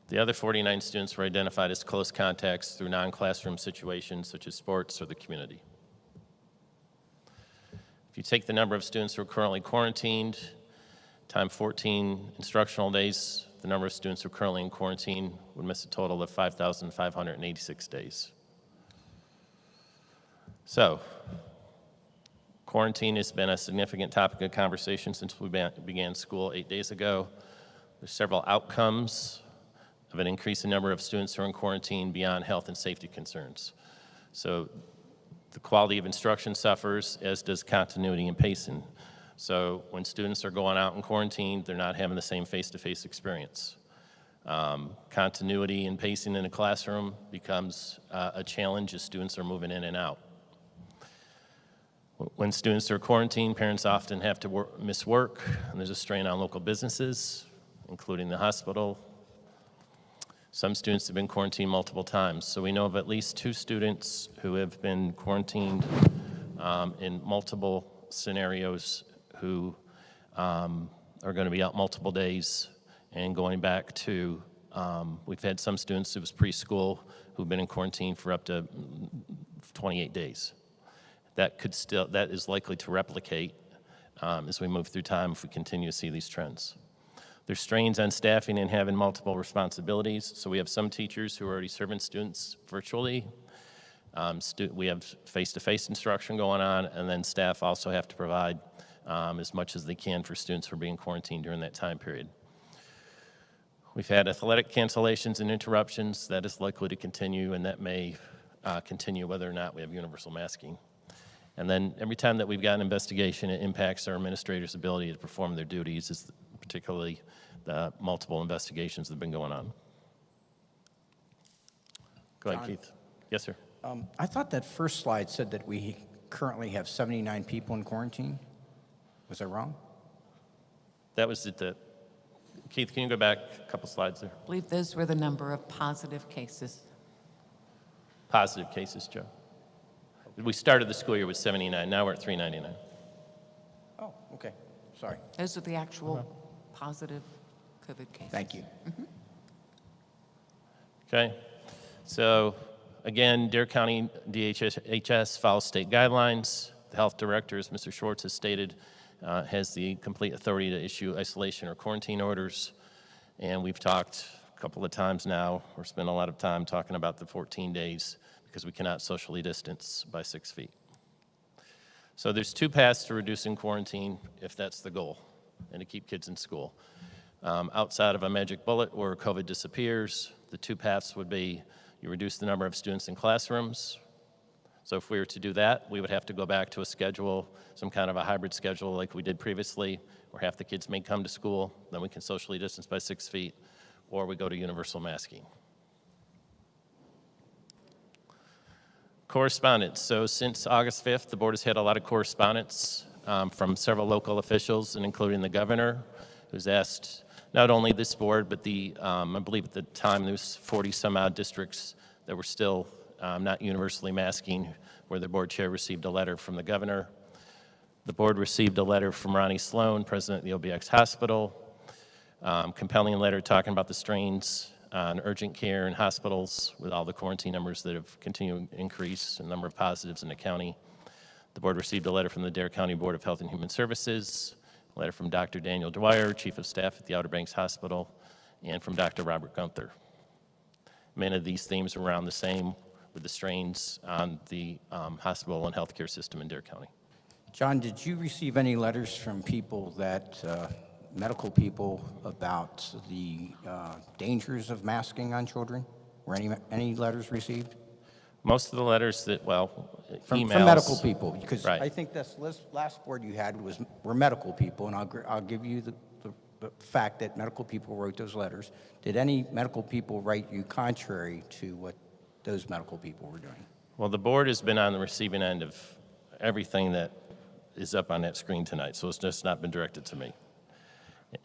Speaker 5: The other 49 students were identified as close contacts through non-classroom situations such as sports or the community. If you take the number of students who are currently quarantined, times 14 instructional days, the number of students who are currently in quarantine would miss a total of 5,586 days. So, quarantine has been a significant topic of conversation since we began school 8 days ago. There's several outcomes of an increasing number of students who are in quarantine beyond health and safety concerns. So, the quality of instruction suffers, as does continuity and pacing. So, when students are going out in quarantine, they're not having the same face-to-face experience. Continuity and pacing in a classroom becomes a challenge as students are moving in and out. When students are quarantined, parents often have to miss work, and there's a strain on local businesses, including the hospital. Some students have been quarantined multiple times, so we know of at least 2 students who have been quarantined in multiple scenarios who are going to be out multiple days and going back to, we've had some students, it was preschool, who've been in quarantine for up to 28 days. That is likely to replicate as we move through time if we continue to see these trends. There's strains on staffing and having multiple responsibilities. So we have some teachers who are already serving students virtually. We have face-to-face instruction going on, and then staff also have to provide as much as they can for students who are being quarantined during that time period. We've had athletic cancellations and interruptions. That is likely to continue, and that may continue whether or not we have universal masking. And then every time that we've got an investigation, it impacts our administrators' ability to perform their duties, particularly the multiple investigations that have been going on. Go ahead,
Speaker 3: John?
Speaker 5: Keith. Yes, sir.
Speaker 3: I thought that first slide said that we currently have 79 people in quarantine. Was I wrong?
Speaker 5: That was at the, Keith, can you go back a couple slides there?
Speaker 7: I believe those were the number of positive cases.
Speaker 5: Positive cases, Joe. We started the school year with 79, now we're at 399.
Speaker 3: Oh, okay. Sorry.
Speaker 7: Those are the actual positive COVID cases.
Speaker 3: Thank you.
Speaker 5: Okay, so again, Dare County DHHS follows state guidelines. The health director, as Mr. Schwartz has stated, has the complete authority to issue isolation or quarantine orders. And we've talked a couple of times now, or spent a lot of time talking about the 14 days because we cannot socially distance by 6 feet. So there's 2 paths to reducing quarantine if that's the goal, and to keep kids in school. Outside of a magic bullet where COVID disappears, the 2 paths would be you reduce the number of students in classrooms. So if we were to do that, we would have to go back to a schedule, some kind of a hybrid schedule like we did previously, where half the kids may come to school, then we can socially distance by 6 feet, or we go to universal masking. Correspondence. So since August 5th, the board has had a lot of correspondence from several local officials, and including the governor, who's asked not only this board, but I believe at the time there was 40 some odd districts that were still not universally masking, where the board chair received a letter from the governor. The board received a letter from Ronnie Sloan, president of the OBX Hospital, Compelling letter talking about the strains on urgent care and hospitals with all the quarantine numbers that have continued to increase, and number of positives in the county. The board received a letter from the Dare County Board of Health and Human Services, a letter from Dr. Daniel Dwyer, Chief of Staff at the Outer Banks Hospital, and from Dr. Robert Gunther. Many of these themes are around the same with the strains on the hospital and healthcare system in Dare County.
Speaker 3: John, did you receive any letters from people that, medical people, about the dangers of masking on children? Were any letters received?
Speaker 5: Most of the letters that, well,
Speaker 3: From
Speaker 5: emails.
Speaker 3: medical people? Because
Speaker 5: Right.
Speaker 3: I think this last board you had were medical people, and I'll give you the fact that medical people wrote those letters. Did any medical people write you contrary to what those medical people were doing?
Speaker 5: Well, the board has been on the receiving end of everything that is up on that screen tonight, so it's just not been directed to me.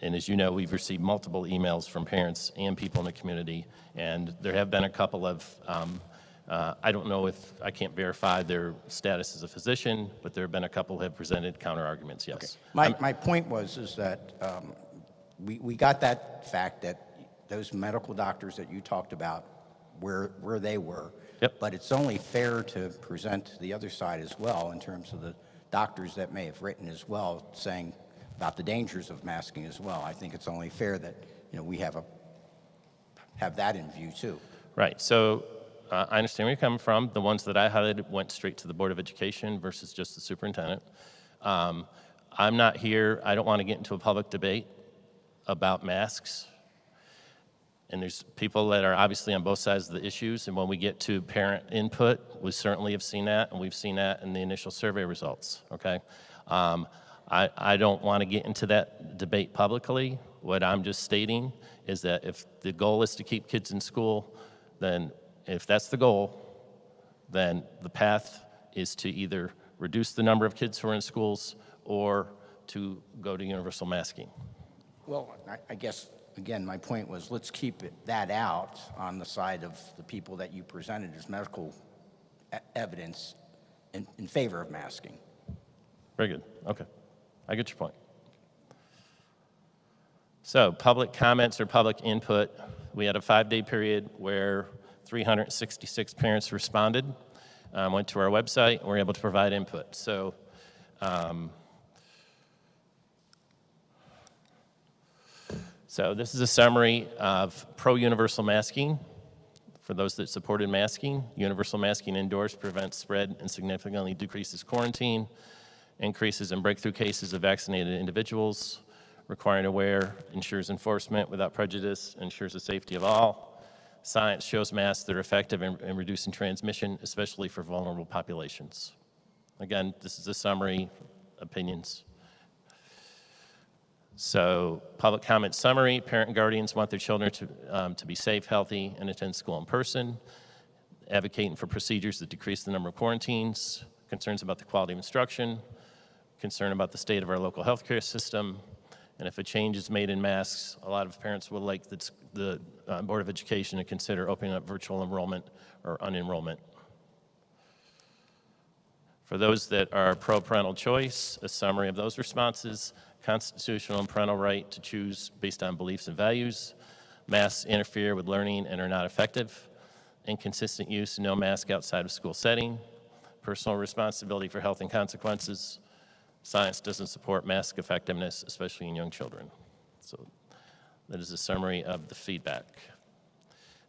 Speaker 5: And as you know, we've received multiple emails from parents and people in the community, and there have been a couple of, I don't know if, I can't verify their status as a physician, but there have been a couple who have presented counter arguments, yes.
Speaker 3: My point is that we got that fact that those medical doctors that you talked about, where they were.
Speaker 5: Yep.
Speaker 3: But it's only fair to present the other side as well, in terms of the doctors that may have written as well, saying about the dangers of masking as well. I think it's only fair that, we have that in view too.
Speaker 5: Right, so I understand where you're coming from. The ones that I highlighted went straight to the Board of Education versus just the superintendent. I'm not here, I don't want to get into a public debate about masks. And there's people that are obviously on both sides of the issues, and when we get to parent input, we certainly have seen that, and we've seen that in the initial survey results, okay? I don't want to get into that debate publicly. What I'm just stating is that if the goal is to keep kids in school, then if that's the goal, then the path is to either reduce the number of kids who are in schools or to go to universal masking.
Speaker 3: Well, I guess, again, my point was, let's keep that out on the side of the people that you presented as medical evidence in favor of masking.
Speaker 5: Very good, okay. I get your point. So public comments or public input, we had a 5-day period where 366 parents responded, went to our website, and were able to provide input. So this is a summary of pro-universal masking. For those that supported masking, universal masking indoors prevents spread and significantly decreases quarantine, increases in breakthrough cases of vaccinated individuals, requiring to wear ensures enforcement without prejudice, ensures the safety of all. Science shows masks that are effective in reducing transmission, especially for vulnerable populations. Again, this is a summary, opinions. So, public comment summary, parent and guardians want their children to be safe, healthy, and attend school in person, advocating for procedures that decrease the number of quarantines, concerns about the quality of instruction, concern about the state of our local healthcare system, and if a change is made in masks, a lot of parents would like the Board of Education to consider opening up virtual enrollment or unenrollment. For those that are pro-parental choice, a summary of those responses: constitutional and parental right to choose based on beliefs and values, masks interfere with learning and are not effective, inconsistent use and no mask outside of school setting, personal responsibility for health and consequences, science doesn't support mask effectiveness, especially in young children. So that is a summary of the feedback.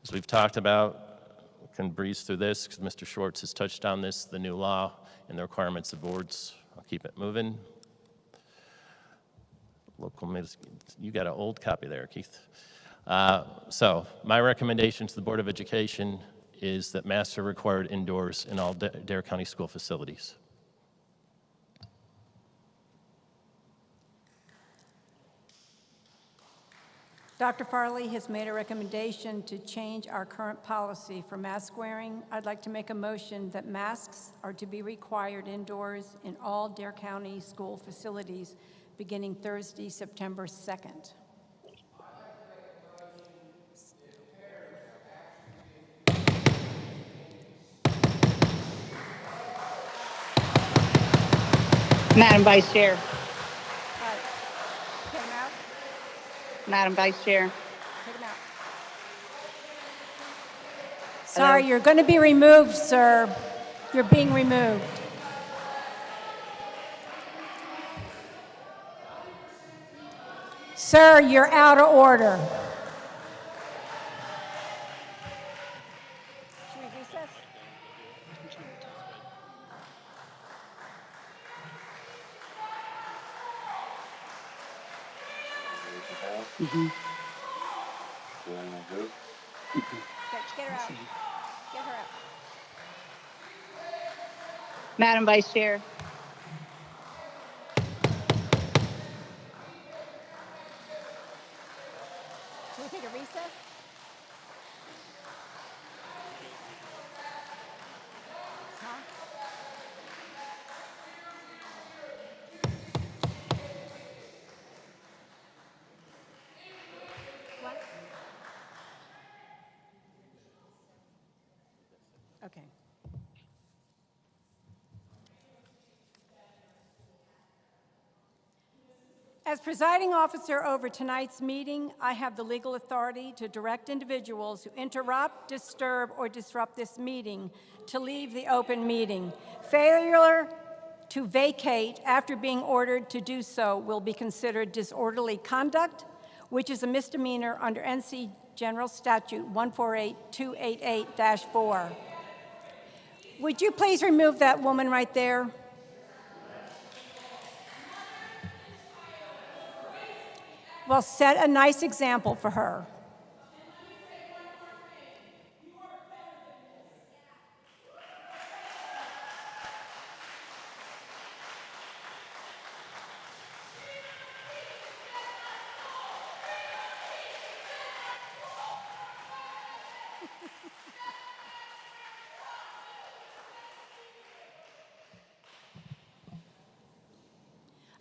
Speaker 5: As we've talked about, we can breeze through this because Mr. Schwartz has touched on this, the new law and the requirements of boards. I'll keep it moving. You got an old copy there, Keith. So my recommendation to the Board of Education is that masks are required indoors in all Dare County school facilities.
Speaker 1: Dr. Farley has made a recommendation to change our current policy for mask wearing. I'd like to make a motion that masks are to be required indoors in all Dare County school facilities beginning Thursday, September 2nd.
Speaker 10: Madam Vice Chair.
Speaker 1: Came out?
Speaker 10: Madam Vice Chair.
Speaker 1: Take him out. Sorry, you're going to be removed, sir. You're being removed. Sir, you're out of order. Should we recess? Get her out. Get her out.
Speaker 10: Madam Vice Chair.
Speaker 1: Should we take a recess? Huh? What? Okay. As presiding officer over tonight's meeting, I have the legal authority to direct individuals who interrupt, disturb, or disrupt this meeting to leave the open meeting. Failure to vacate after being ordered to do so will be considered disorderly conduct, which is a misdemeanor under NC General Statute 148288-4. Would you please remove that woman right there? Well, set a nice example for her.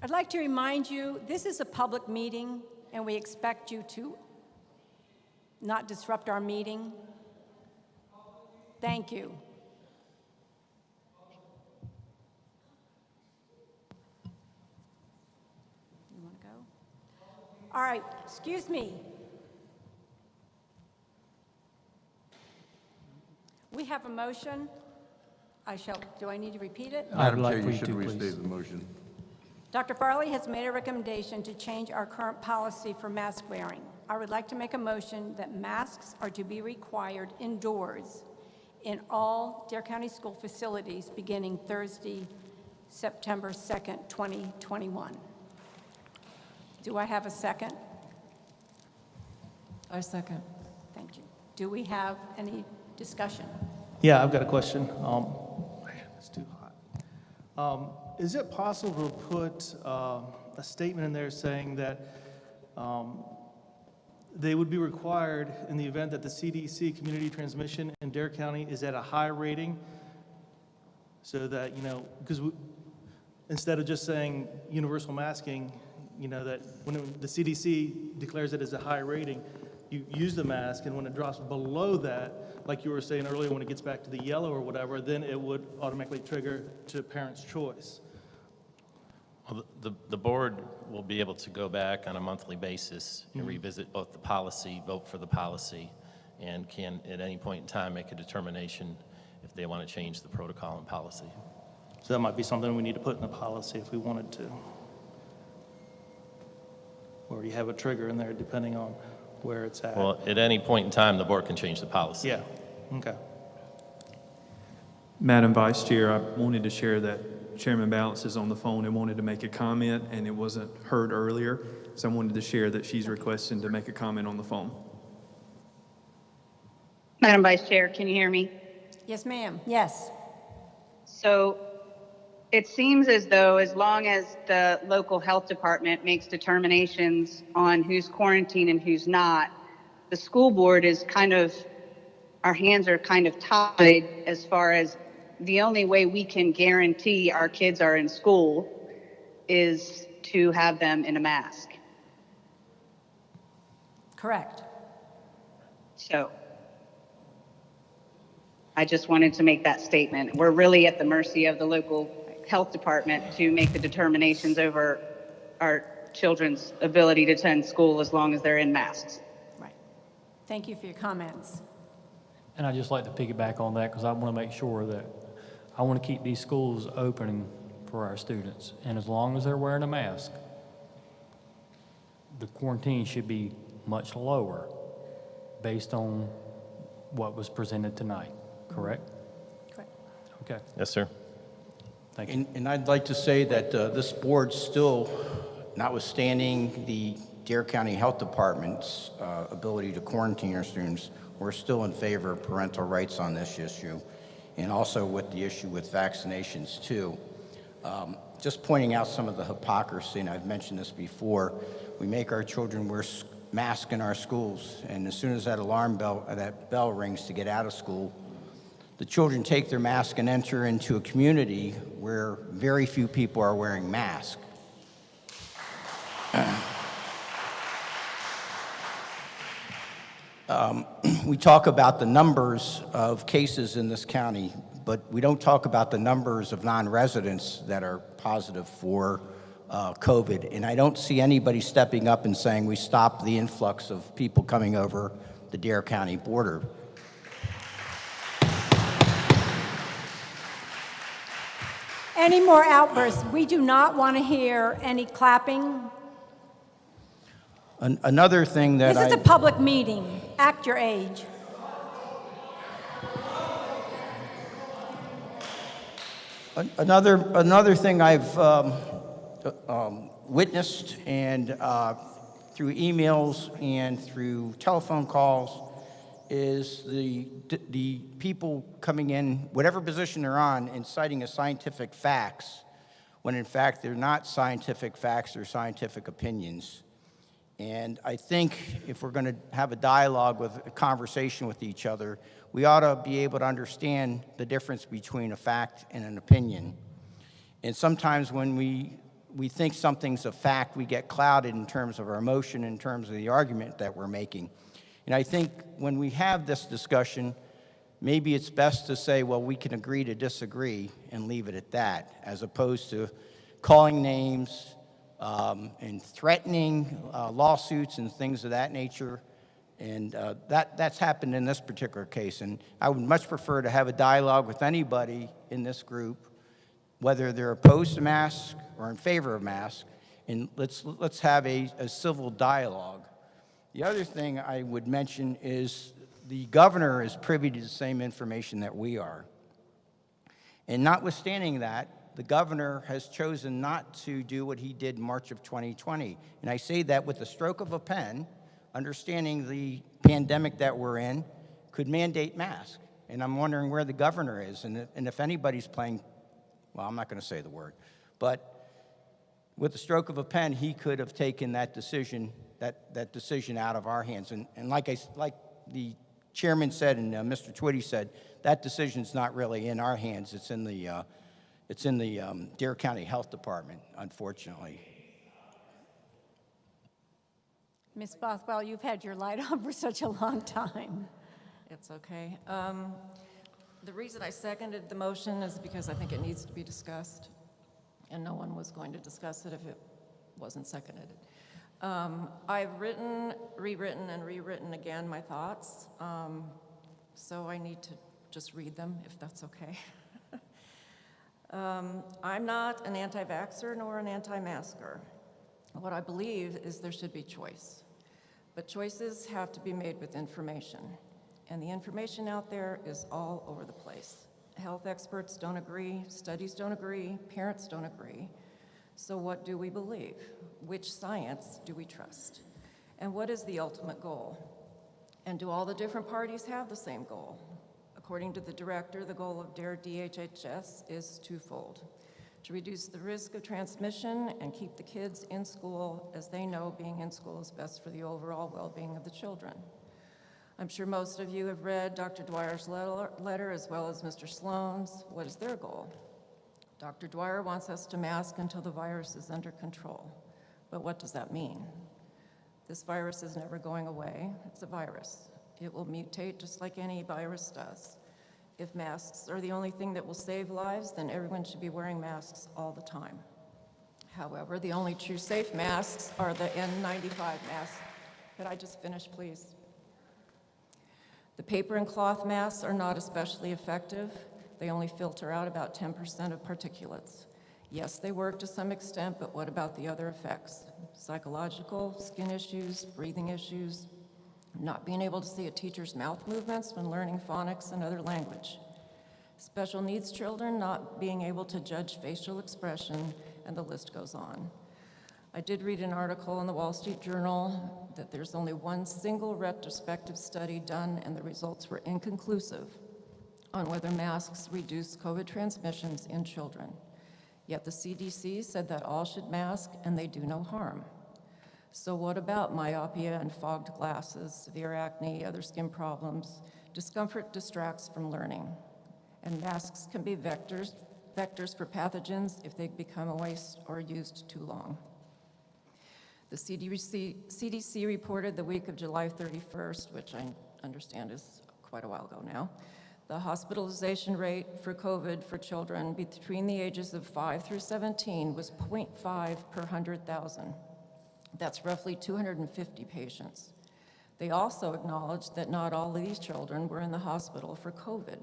Speaker 1: I'd like to remind you, this is a public meeting, and we expect you to not disrupt our meeting. Thank you. You want to go? All right, excuse me. We have a motion. Do I need to repeat it?
Speaker 2: I would
Speaker 9: Madam
Speaker 2: like
Speaker 9: Chair,
Speaker 2: for
Speaker 9: you
Speaker 2: you
Speaker 9: should
Speaker 2: to,
Speaker 9: restate
Speaker 2: please.
Speaker 9: the motion.
Speaker 1: Dr. Farley has made a recommendation to change our current policy for mask wearing. I would like to make a motion that masks are to be required indoors in all Dare County School facilities beginning Thursday, September 2nd, 2021. Do I have a second?
Speaker 8: I second.
Speaker 1: Thank you. Do we have any discussion?
Speaker 4: Yeah, I've got a question. It's too hot. Is it possible to put a statement in there saying that they would be required in the event that the CDC community transmission in Dare County is at a high rating, so that, because instead of just saying universal masking, that when the CDC declares it as a high rating, you use the mask, and when it drops below that, like you were saying earlier, when it gets back to the yellow or whatever, then it would automatically trigger to parents' choice.
Speaker 5: Well, the board will be able to go back on a monthly basis and revisit both the policy, vote for the policy, and can at any point in time make a determination if they want to change the protocol and policy.
Speaker 4: So that might be something we need to put in the policy if we wanted to. Or you have a trigger in there depending on where it's at.
Speaker 5: Well, at any point in time, the board can change the policy.
Speaker 4: Yeah, okay.
Speaker 11: Madam Vice Chair, I wanted to share that Chairman Balance is on the phone and wanted to make a comment, and it wasn't heard earlier, so I wanted to share that she's requesting to make a comment on the phone.
Speaker 10: Madam Vice Chair, can you hear me?
Speaker 1: Yes, ma'am. Yes.
Speaker 10: So it seems as though as long as the local health department makes determinations on who's quarantined and who's not, the school board is our hands are kind of tied as far as the only way we can guarantee our kids are in school is to have them in a mask.
Speaker 1: Correct.
Speaker 10: So I just wanted to make that statement. We're really at the mercy of the local health department to make the determinations over our children's ability to attend school as long as they're in masks.
Speaker 1: Right. Thank you for your comments.
Speaker 2: And I'd just like to piggyback on that because I want to make sure that I want to keep these schools opening for our students. And as long as they're wearing a mask, the quarantine should be much lower based on what was presented tonight, correct?
Speaker 1: Correct.
Speaker 2: Okay,
Speaker 5: Yes, sir.
Speaker 2: thank you.
Speaker 3: And I'd like to say that this board still, notwithstanding the Dare County Health Department's ability to quarantine our students, we're still in favor of parental rights on this issue, and also with the issue with vaccinations too. Just pointing out some of the hypocrisy, and I've mentioned this before, we make our children wear masks in our schools, and as soon as that bell rings to get out of school, the children take their mask and enter into a community where very few people are wearing masks. We talk about the numbers of cases in this county, but we don't talk about the numbers of non-residents that are positive for COVID. And I don't see anybody stepping up and saying we stop the influx of people coming over the Dare County border.
Speaker 1: Any more outbursts? We do not want to hear any clapping.
Speaker 3: Another thing that
Speaker 1: This is a public meeting. Act your age.
Speaker 3: Another thing I've witnessed and through emails and through telephone calls is the people coming in, whatever position they're on, and citing as scientific facts, when in fact they're not scientific facts, they're scientific opinions. And I think if we're going to have a dialogue, with a conversation with each other, we ought to be able to understand the difference between a fact and an opinion. And sometimes when we think something's a fact, we get clouded in terms of our emotion, in terms of the argument that we're making. And I think when we have this discussion, maybe it's best to say, well, we can agree to disagree and leave it at that, as opposed to calling names and threatening lawsuits and things of that nature. And that's happened in this particular case. And I would much prefer to have a dialogue with anybody in this group, whether they're opposed to masks or in favor of masks, and let's have a civil dialogue. The other thing I would mention is the governor is privy to the same information that we are. And notwithstanding that, the governor has chosen not to do what he did in March of 2020. And I say that with the stroke of a pen, understanding the pandemic that we're in, could mandate masks. And I'm wondering where the governor is, and if anybody's playing, well, I'm not going to say the word, but with the stroke of a pen, he could have taken that decision out of our hands. And like the chairman said, and Mr. Twitty said, that decision's not really in our hands. It's in the Dare County Health Department, unfortunately.
Speaker 1: Ms. Bothwell, you've had your light on for such a long time.
Speaker 8: It's okay. The reason I seconded the motion is because I think it needs to be discussed, and no one was going to discuss it if it wasn't seconded. I've rewritten and rewritten again my thoughts, so I need to just read them, if that's okay. I'm not an anti-vaxxer nor an anti-masker. What I believe is there should be choice, but choices have to be made with information, and the information out there is all over the place. Health experts don't agree, studies don't agree, parents don't agree. So what do we believe? Which science do we trust? And what is the ultimate goal? And do all the different parties have the same goal? According to the director, the goal of DARE DHHS is twofold: to reduce the risk of transmission and keep the kids in school, as they know being in school is best for the overall well-being of the children. I'm sure most of you have read Dr. Dwyer's letter as well as Mr. Sloan's. What is their goal? Dr. Dwyer wants us to mask until the virus is under control. But what does that mean? This virus is never going away. It's a virus. It will mutate just like any virus does. If masks are the only thing that will save lives, then everyone should be wearing masks all the time. However, the only true safe masks are the N95 masks. Could I just finish, please? The paper and cloth masks are not especially effective. They only filter out about 10% of particulates. Yes, they work to some extent, but what about the other effects? Psychological, skin issues, breathing issues, not being able to see a teacher's mouth movements when learning phonics and other language. Special needs children not being able to judge facial expression, and the list goes on. I did read an article in the Wall Street Journal that there's only one single retrospective study done, and the results were inconclusive on whether masks reduce COVID transmissions in children. Yet the CDC said that all should mask and they do no harm. So what about myopia and fogged glasses, severe acne, other skin problems? Discomfort distracts from learning. And masks can be vectors for pathogens if they become a waste or used too long. The CDC reported the week of July 31st, which I understand is quite a while ago now, the hospitalization rate for COVID for children between the ages of 5 through 17 was 0.5 per 100,000. That's roughly 250 patients. They also acknowledged that not all of these children were in the hospital for COVID.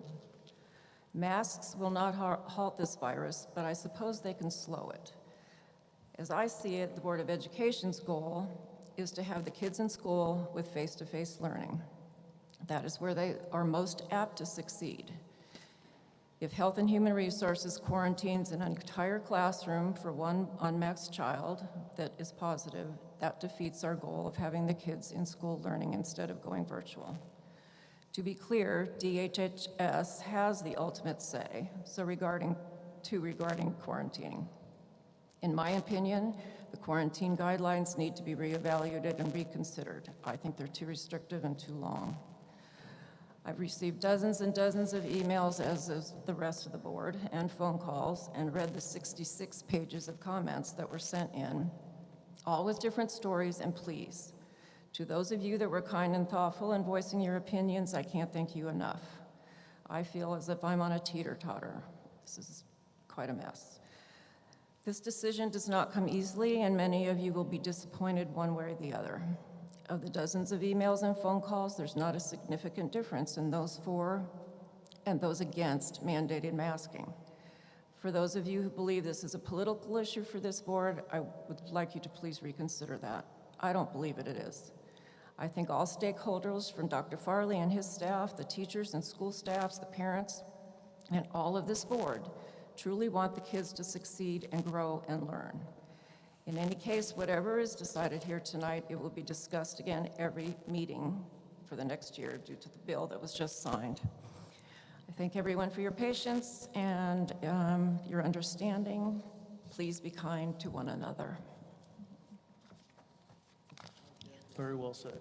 Speaker 8: Masks will not halt this virus, but I suppose they can slow it. As I see it, the Board of Education's goal is to have the kids in school with face-to-face learning. That is where they are most apt to succeed. If Health and Human Resources quarantines an entire classroom for one unmasked child that is positive, that defeats our goal of having the kids in school learning instead of going virtual. To be clear, DHHS has the ultimate say, so regarding quarantining. In my opinion, the quarantine guidelines need to be reevaluated and reconsidered. I think they're too restrictive and too long. I've received dozens and dozens of emails, as is the rest of the board, and phone calls, and read the 66 pages of comments that were sent in, all with different stories and pleas. To those of you that were kind and thoughtful in voicing your opinions, I can't thank you enough. I feel as if I'm on a teeter-totter. This is quite a mess. This decision does not come easily, and many of you will be disappointed one way or the other. Of the dozens of emails and phone calls, there's not a significant difference in those for and those against mandated masking. For those of you who believe this is a political issue for this board, I would like you to please reconsider that. I don't believe it is. I think all stakeholders, from Dr. Farley and his staff, the teachers and school staffs, the parents, and all of this board, truly want the kids to succeed and grow and learn. In any case, whatever is decided here tonight, it will be discussed again every meeting for the next year due to the bill that was just signed. I thank everyone for your patience and your understanding. Please be kind to one another.
Speaker 4: Very well said.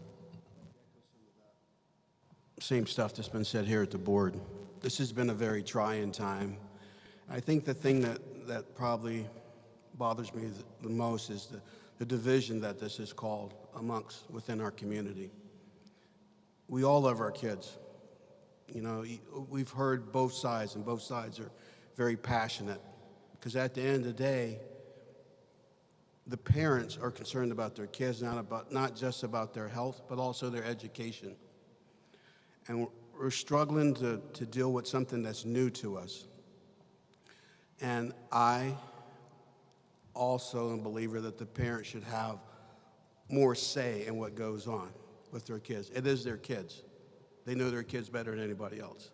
Speaker 6: Same stuff that's been said here at the board. This has been a very trying time. I think the thing that probably bothers me the most is the division that this is called within our community. We all love our kids. You know, we've heard both sides, and both sides are very passionate, because at the end of the day, the parents are concerned about their kids, not just about their health, but also their education. And we're struggling to deal with something that's new to us. And I also am a believer that the parents should have more say in what goes on with their kids. It is their kids. They know their kids better than anybody else.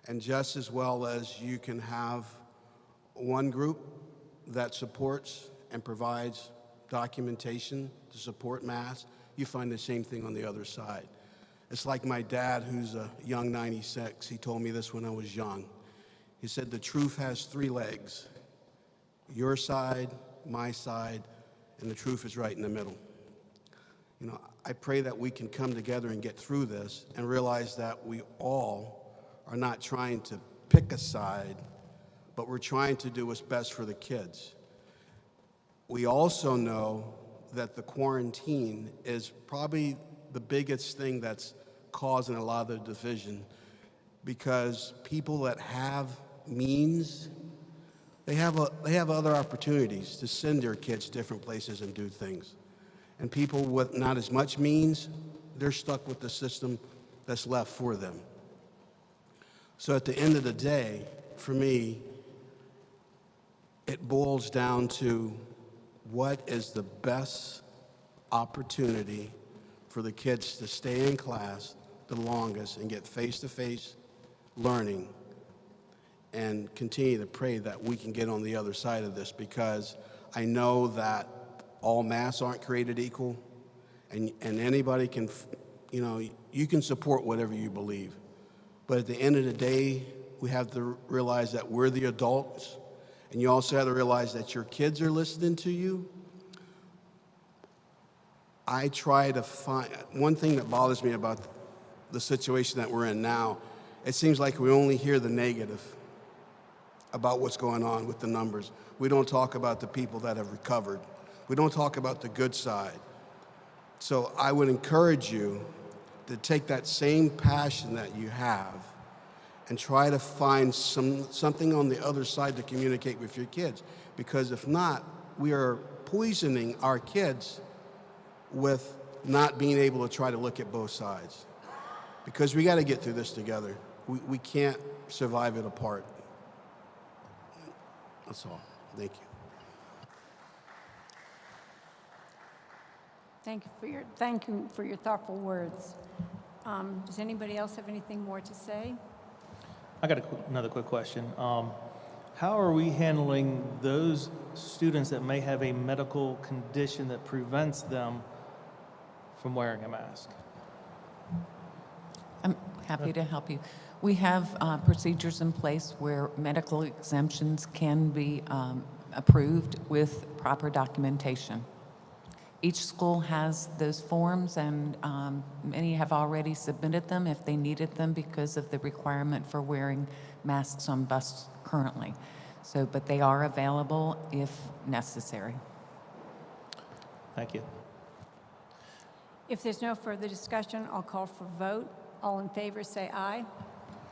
Speaker 6: And just as well as you can have one group that supports and provides documentation to support masks, you find the same thing on the other side. It's like my dad, who's a young 96. He told me this when I was young. He said, the truth has 3 legs. Your side, my side, and the truth is right in the middle. You know, I pray that we can come together and get through this and realize that we all are not trying to pick a side, but we're trying to do what's best for the kids. We also know that the quarantine is probably the biggest thing that's causing a lot of the division, because people that have means They have other opportunities to send their kids different places and do things. And people with not as much means, they're stuck with the system that's left for them. So at the end of the day, for me, it boils down to what is the best opportunity for the kids to stay in class the longest and get face-to-face learning, and continue to pray that we can get on the other side of this, because I know that all mass aren't created equal, and anybody can, you can support whatever you believe. But at the end of the day, we have to realize that we're the adults, and you also have to realize that your kids are listening to you. I try to find, one thing that bothers me about the situation that we're in now, it seems like we only hear the negative about what's going on with the numbers. We don't talk about the people that have recovered. We don't talk about the good side. So I would encourage you to take that same passion that you have and try to find something on the other side to communicate with your kids. Because if not, we are poisoning our kids with not being able to try to look at both sides. Because we got to get through this together. We can't survive it apart. That's all. Thank you.
Speaker 1: Thank you for your thoughtful words. Does anybody else have anything more to say?
Speaker 4: I got another quick question. How are we handling those students that may have a medical condition that prevents them from wearing a mask?
Speaker 7: I'm happy to help you. We have procedures in place where medical exemptions can be approved with proper documentation. Each school has those forms, and many have already submitted them if they needed them because of the requirement for wearing masks on bus currently. So, but they are available if necessary.
Speaker 4: Thank you.
Speaker 1: If there's no further discussion, I'll call for vote. All in favor, say aye.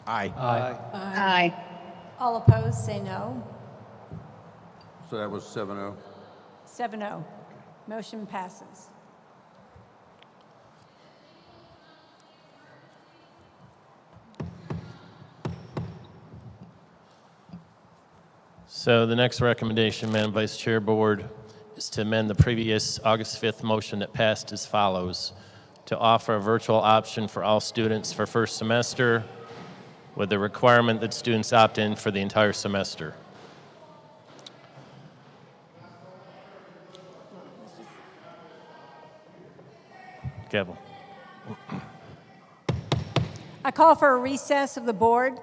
Speaker 3: Aye.
Speaker 10: Aye.
Speaker 1: All opposed, say no.
Speaker 9: So that was 7-0.
Speaker 1: 7-0. Motion passes.
Speaker 5: So the next recommendation, Madam Vice Chair, Board, is to amend the previous August 5th motion that passed as follows: to offer a virtual option for all students for first semester, with the requirement that students opt in for the entire semester. Gavel.
Speaker 1: I call for a recess of the board.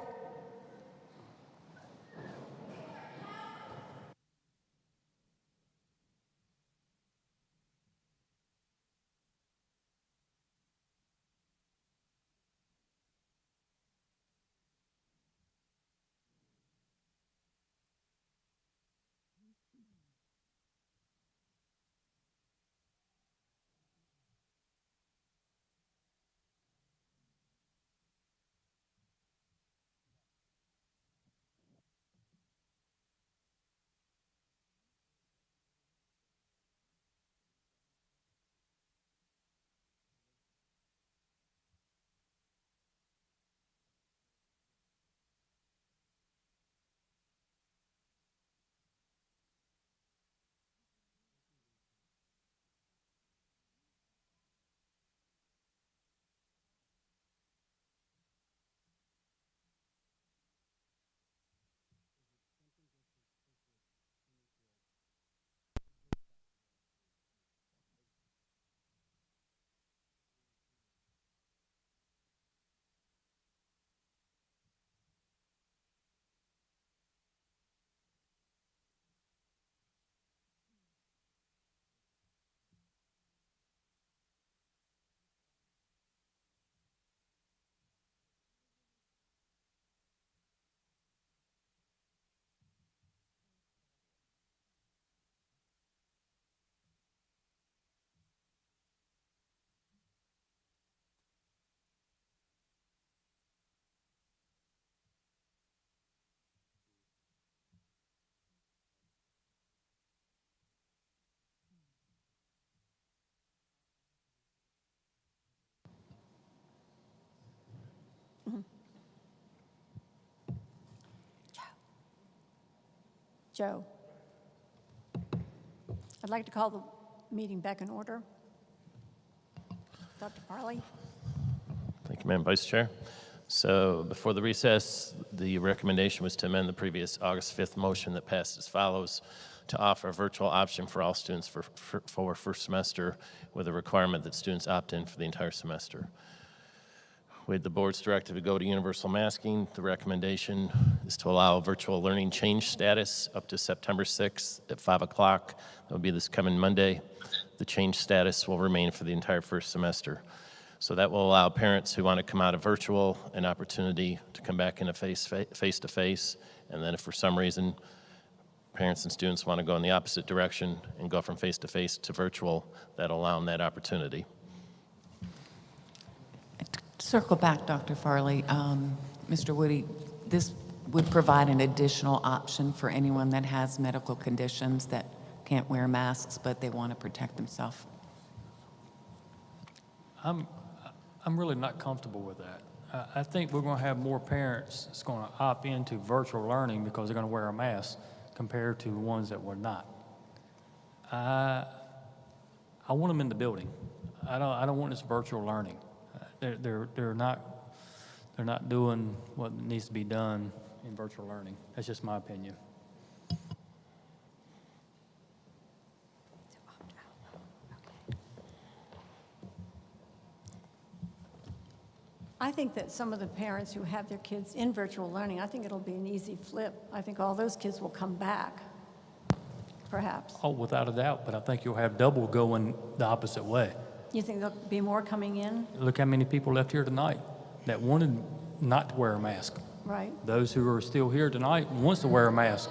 Speaker 1: Joe. I'd like to call the meeting back in order. Dr. Farley?
Speaker 5: Thank you, Madam Vice Chair. So before the recess, the recommendation was to amend the previous August 5th motion that passed as follows: to offer a virtual option for all students for first semester with a requirement that students opt in for the entire semester. With the board's directive to go to universal masking, the recommendation is to allow virtual learning change status up to September 6th at 5 o'clock. That will be this coming Monday. The change status will remain for the entire first semester. So that will allow parents who want to come out of virtual an opportunity to come back into face-to-face. And then if for some reason parents and students want to go in the opposite direction and go from face-to-face to virtual, that'll allow them that opportunity.
Speaker 7: Circle back, Dr. Farley. Mr. Woody, this would provide an additional option for anyone that has medical conditions that can't wear masks, but they want to protect themselves.
Speaker 2: I'm really not comfortable with that. I think we're going to have more parents that's going to opt into virtual learning because they're going to wear a mask compared to the ones that were not. I want them in the building. I don't want this virtual learning. They're not doing what needs to be done in virtual learning. That's just my opinion.
Speaker 1: I think that some of the parents who have their kids in virtual learning, I think it'll be an easy flip. I think all those kids will come back, perhaps.
Speaker 2: Oh, without a doubt, but I think you'll have double going the opposite way.
Speaker 1: You think there'll be more coming in?
Speaker 2: Look how many people left here tonight that wanted not to wear a mask.
Speaker 1: Right.
Speaker 2: Those who are still here tonight wants to wear a mask.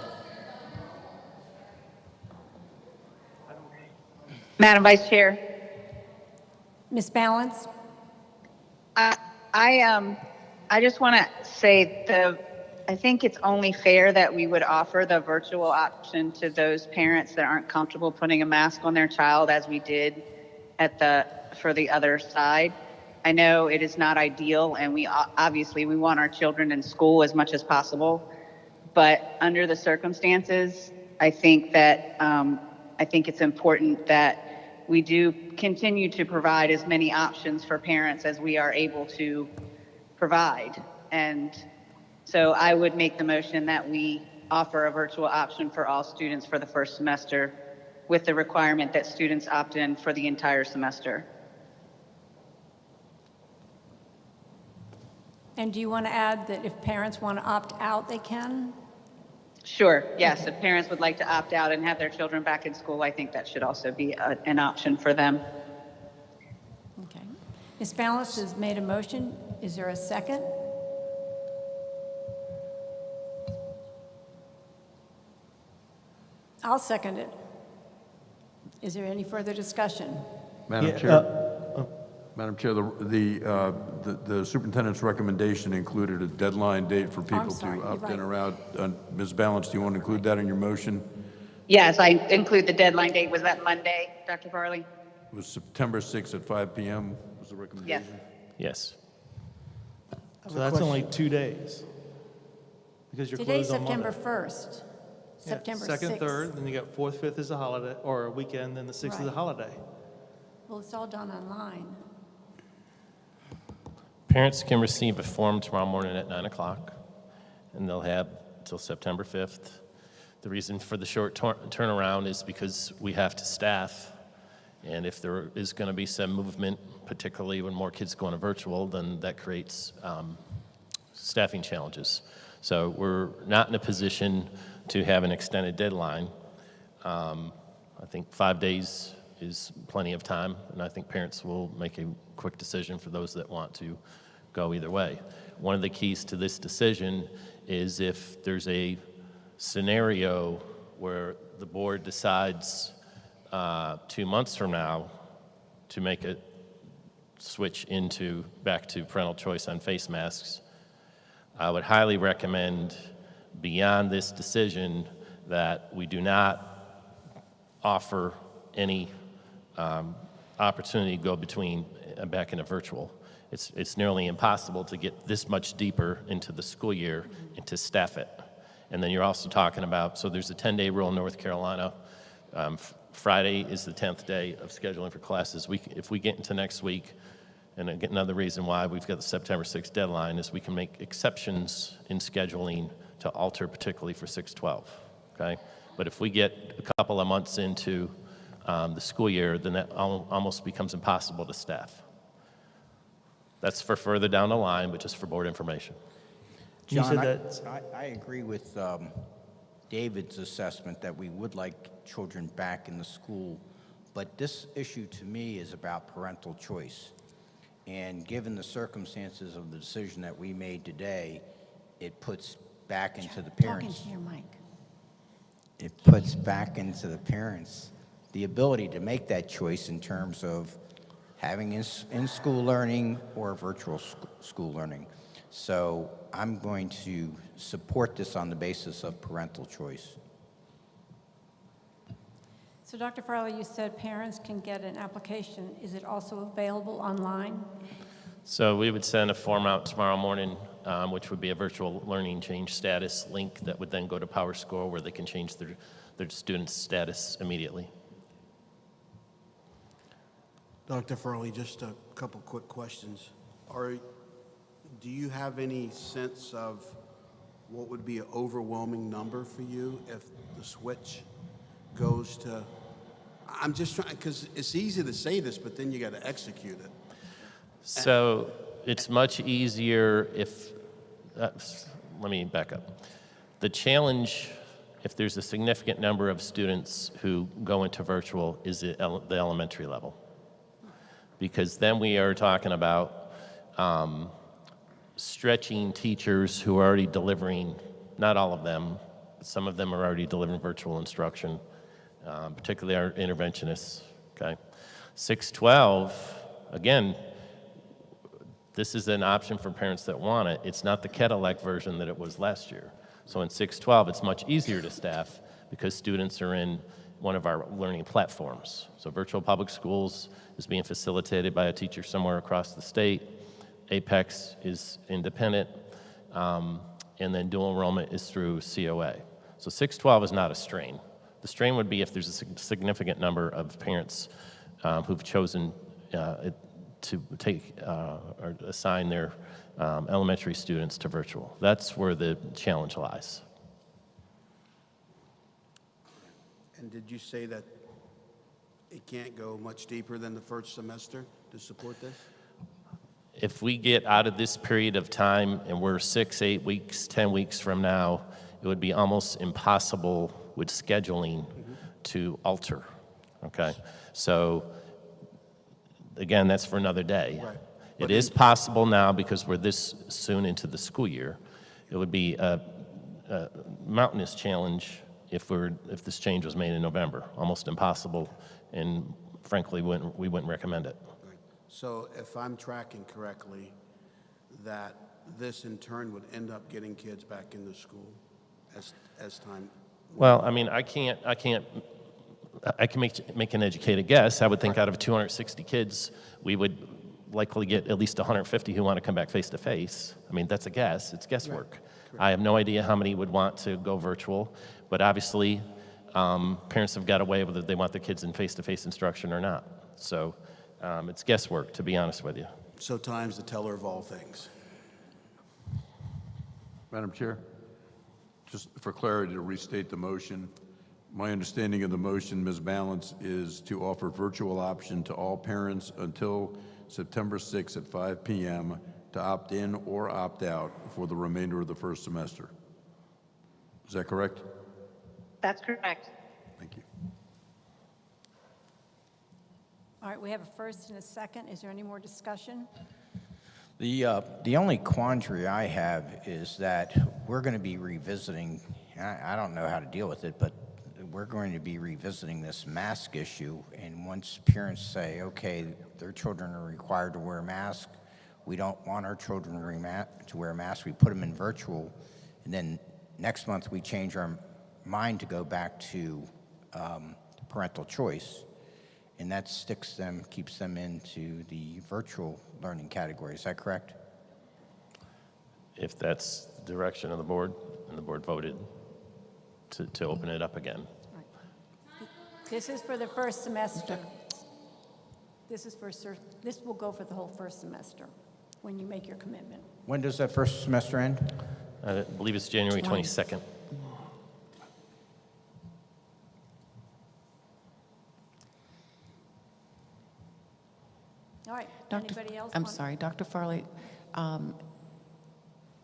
Speaker 10: Madam Vice Chair.
Speaker 1: Ms. Balance?
Speaker 10: I just want to say I think it's only fair that we would offer the virtual option to those parents that aren't comfortable putting a mask on their child, as we did for the other side. I know it is not ideal, and we obviously want our children in school as much as possible, but under the circumstances, I think it's important that we do continue to provide as many options for parents as we are able to provide. And so I would make the motion that we offer a virtual option for all students for the first semester, with the requirement that students opt in for the entire semester.
Speaker 1: And do you want to add that if parents want to opt out, they can?
Speaker 10: Sure, yes. If parents would like to opt out and have their children back in school, I think that should also be an option for them.
Speaker 1: Okay. Ms. Balance has made a motion. Is there a second? I'll second it. Is there any further discussion?
Speaker 9: Madam Chair, Madam Chair, the superintendent's recommendation included a deadline date for people
Speaker 1: sorry,
Speaker 9: to
Speaker 1: you're
Speaker 9: opt in
Speaker 1: right.
Speaker 9: or out. Ms. Balance, do you want to include that in your motion?
Speaker 10: Yes, I include the deadline date. Was that Monday, Dr. Farley?
Speaker 9: It was September 6th at 5 p.m. was the recommendation?
Speaker 5: Yes.
Speaker 4: So that's only 2 days. Because you're
Speaker 1: Today's
Speaker 4: closed on Monday.
Speaker 1: September 1st.
Speaker 4: Yeah,
Speaker 1: September 6th.
Speaker 4: Second, third, then you got fourth, fifth is a holiday, or a weekend, then the 6th is a
Speaker 1: Right.
Speaker 4: holiday.
Speaker 1: Well, it's all done online.
Speaker 5: Parents can receive a form tomorrow morning at 9 o'clock, and they'll have till September 5th. The reason for the short turnaround is because we have to staff, and if there is going to be some movement, particularly when more kids go into virtual, then that creates staffing challenges. So we're not in a position to have an extended deadline. I think 5 days is plenty of time, and I think parents will make a quick decision for those that want to go either way. One of the keys to this decision is if there's a scenario where the board decides 2 months from now to make a switch back to parental choice on face masks, I would highly recommend beyond this decision that we do not offer any opportunity to go back into virtual. It's nearly impossible to get this much deeper into the school year and to staff it. And then you're also talking about, so there's a 10-day rule in North Carolina. Friday is the 10th day of scheduling for classes. If we get into next week, and again, another reason why we've got the September 6th deadline is we can make exceptions in scheduling to alter, particularly for 6/12, okay? But if we get a couple of months into the school year, then that almost becomes impossible to staff. That's for further down the line, but just for board information.
Speaker 4: You
Speaker 3: John,
Speaker 4: said
Speaker 3: I agree with David's assessment that we would like children back in the school, but this issue to me is about parental choice. And given the circumstances of the decision that we made today, it puts back into the
Speaker 1: Talking
Speaker 3: parents.
Speaker 1: to your mic.
Speaker 3: It puts back into the parents the ability to make that choice in terms of having in-school learning or virtual school learning. So I'm going to support this on the basis of parental choice.
Speaker 1: So Dr. Farley, you said parents can get an application. Is it also available online?
Speaker 5: So we would send a form out tomorrow morning, which would be a virtual learning change status link that would then go to PowerScore where they can change their student's status immediately.
Speaker 6: Dr. Farley, just a couple quick questions. Do you have any sense of what would be an overwhelming number for you if the switch goes to, I'm just trying, because it's easy to say this, but then you got to execute it.
Speaker 5: So it's much easier if, let me back up. The challenge, if there's a significant number of students who go into virtual, is the elementary level. Because then we are talking about stretching teachers who are already delivering, not all of them, some of them are already delivering virtual instruction, particularly our interventionists, okay? 612, again, this is an option for parents that want it. It's not the Cadillac version that it was last year. So in 612, it's much easier to staff because students are in one of our learning platforms. So virtual public schools is being facilitated by a teacher somewhere across the state. Apex is independent, and then dual enrollment is through COA. So 612 is not a strain. The strain would be if there's a significant number of parents who've chosen to take or assign their elementary students to virtual. That's where the challenge lies.
Speaker 6: And did you say that it can't go much deeper than the first semester to support this?
Speaker 5: If we get out of this period of time and we're 6, 8 weeks, 10 weeks from now, it would be almost impossible with scheduling to alter, okay? So, again, that's for another day.
Speaker 6: Right.
Speaker 5: It is possible now because we're this soon into the school year. It would be a mountainous challenge if this change was made in November, almost impossible, and frankly, we wouldn't recommend it.
Speaker 6: So if I'm tracking correctly, that this in turn would end up getting kids back into school as time.
Speaker 5: Well, I mean, I can make an educated guess. I would think out of 260 kids, we would likely get at least 150 who want to come back face to face. I mean, that's a guess. It's guesswork. Right. I have no idea how many would want to go virtual, but obviously, parents have got to weigh whether they want their kids in face-to-face instruction or not. So it's guesswork, to be honest with you.
Speaker 6: So time's the teller of all things.
Speaker 9: Madam Chair, just for clarity to restate the motion, my understanding of the motion, Ms. Balance, is to offer virtual option to all parents until September 6th at 5 p.m. to opt in or opt out for the remainder of the first semester. Is that correct?
Speaker 10: That's correct.
Speaker 9: Thank you.
Speaker 1: All right, we have a first and a second. Is there any more discussion?
Speaker 3: The only quandary I have is that we're going to be revisiting, I don't know how to deal with it, but we're going to be revisiting this mask issue, and once parents say, okay, their children are required to wear a mask, we don't want our children to wear a mask, we put them in virtual, and then next month we change our mind to go back to parental choice. and that keeps them into the virtual learning category. Is that correct?
Speaker 5: If that's the direction of the board, and the board voted to open it up again.
Speaker 1: This is for the first semester. This will go for the whole first semester when you make your commitment.
Speaker 3: When does that first semester end?
Speaker 5: I believe it's January 22nd.
Speaker 1: All right,
Speaker 7: Dr.
Speaker 1: anybody else?
Speaker 7: I'm
Speaker 1: want-
Speaker 7: sorry, Dr. Farley.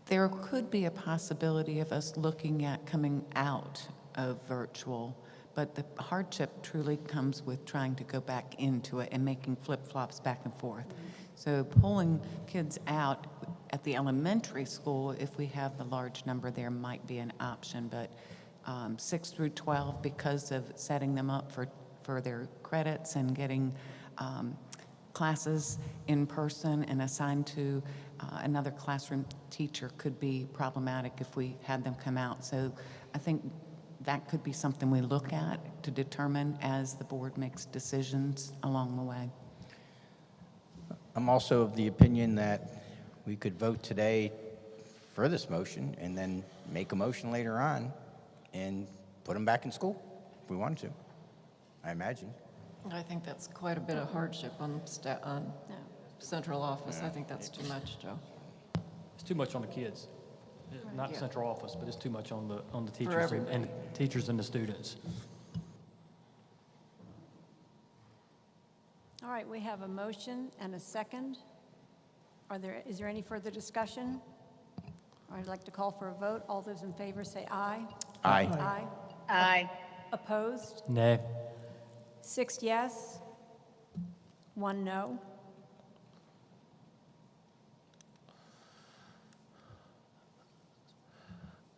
Speaker 7: There could be a possibility of us looking at coming out of virtual, but the hardship truly comes with trying to go back into it and making flip-flops back and forth. So pulling kids out at the elementary school, if we have the large number there, might be an option, but 6 through 12, because of setting them up for their credits and getting classes in person and assigned to another classroom teacher could be problematic if we had them come out. So I think that could be something we look at to determine as the board makes decisions along the way.
Speaker 3: I'm also of the opinion that we could vote today for this motion and then make a motion later on and put them back in school if we wanted to, I imagine.
Speaker 8: I think that's quite a bit of hardship on central office. I think that's too much, Joe.
Speaker 2: It's too much on the kids. Not
Speaker 8: Yeah.
Speaker 2: central office, but it's too much on the teachers
Speaker 8: everybody.
Speaker 2: and teachers and the students.
Speaker 1: All right, we have a motion and a second. Is there any further discussion? I'd like to call for a vote. All those in favor say aye.
Speaker 3: Aye.
Speaker 1: Aye.
Speaker 10: Aye.
Speaker 1: Opposed?
Speaker 2: Nay.
Speaker 1: 6 yes, 1 no.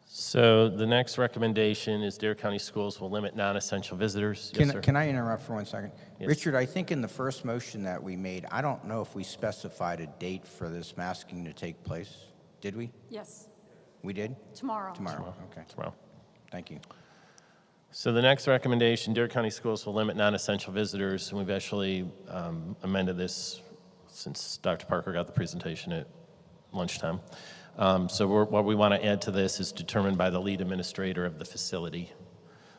Speaker 5: So the next recommendation is Dare County Schools will limit non-essential visitors. Yes, sir.
Speaker 3: Can I interrupt for 1 second?
Speaker 5: Yes.
Speaker 3: Richard, I think in the first motion that we made, I don't know if we specified a date for this masking to take place. Did we?
Speaker 1: Yes,
Speaker 3: We did?
Speaker 1: tomorrow.
Speaker 3: Tomorrow, okay.
Speaker 5: Tomorrow.
Speaker 3: Thank you.
Speaker 5: So the next recommendation, Dare County Schools will limit non-essential visitors, and we've actually amended this since Dr. Parker got the presentation at lunchtime. So what we want to add to this is determined by the lead administrator of the facility.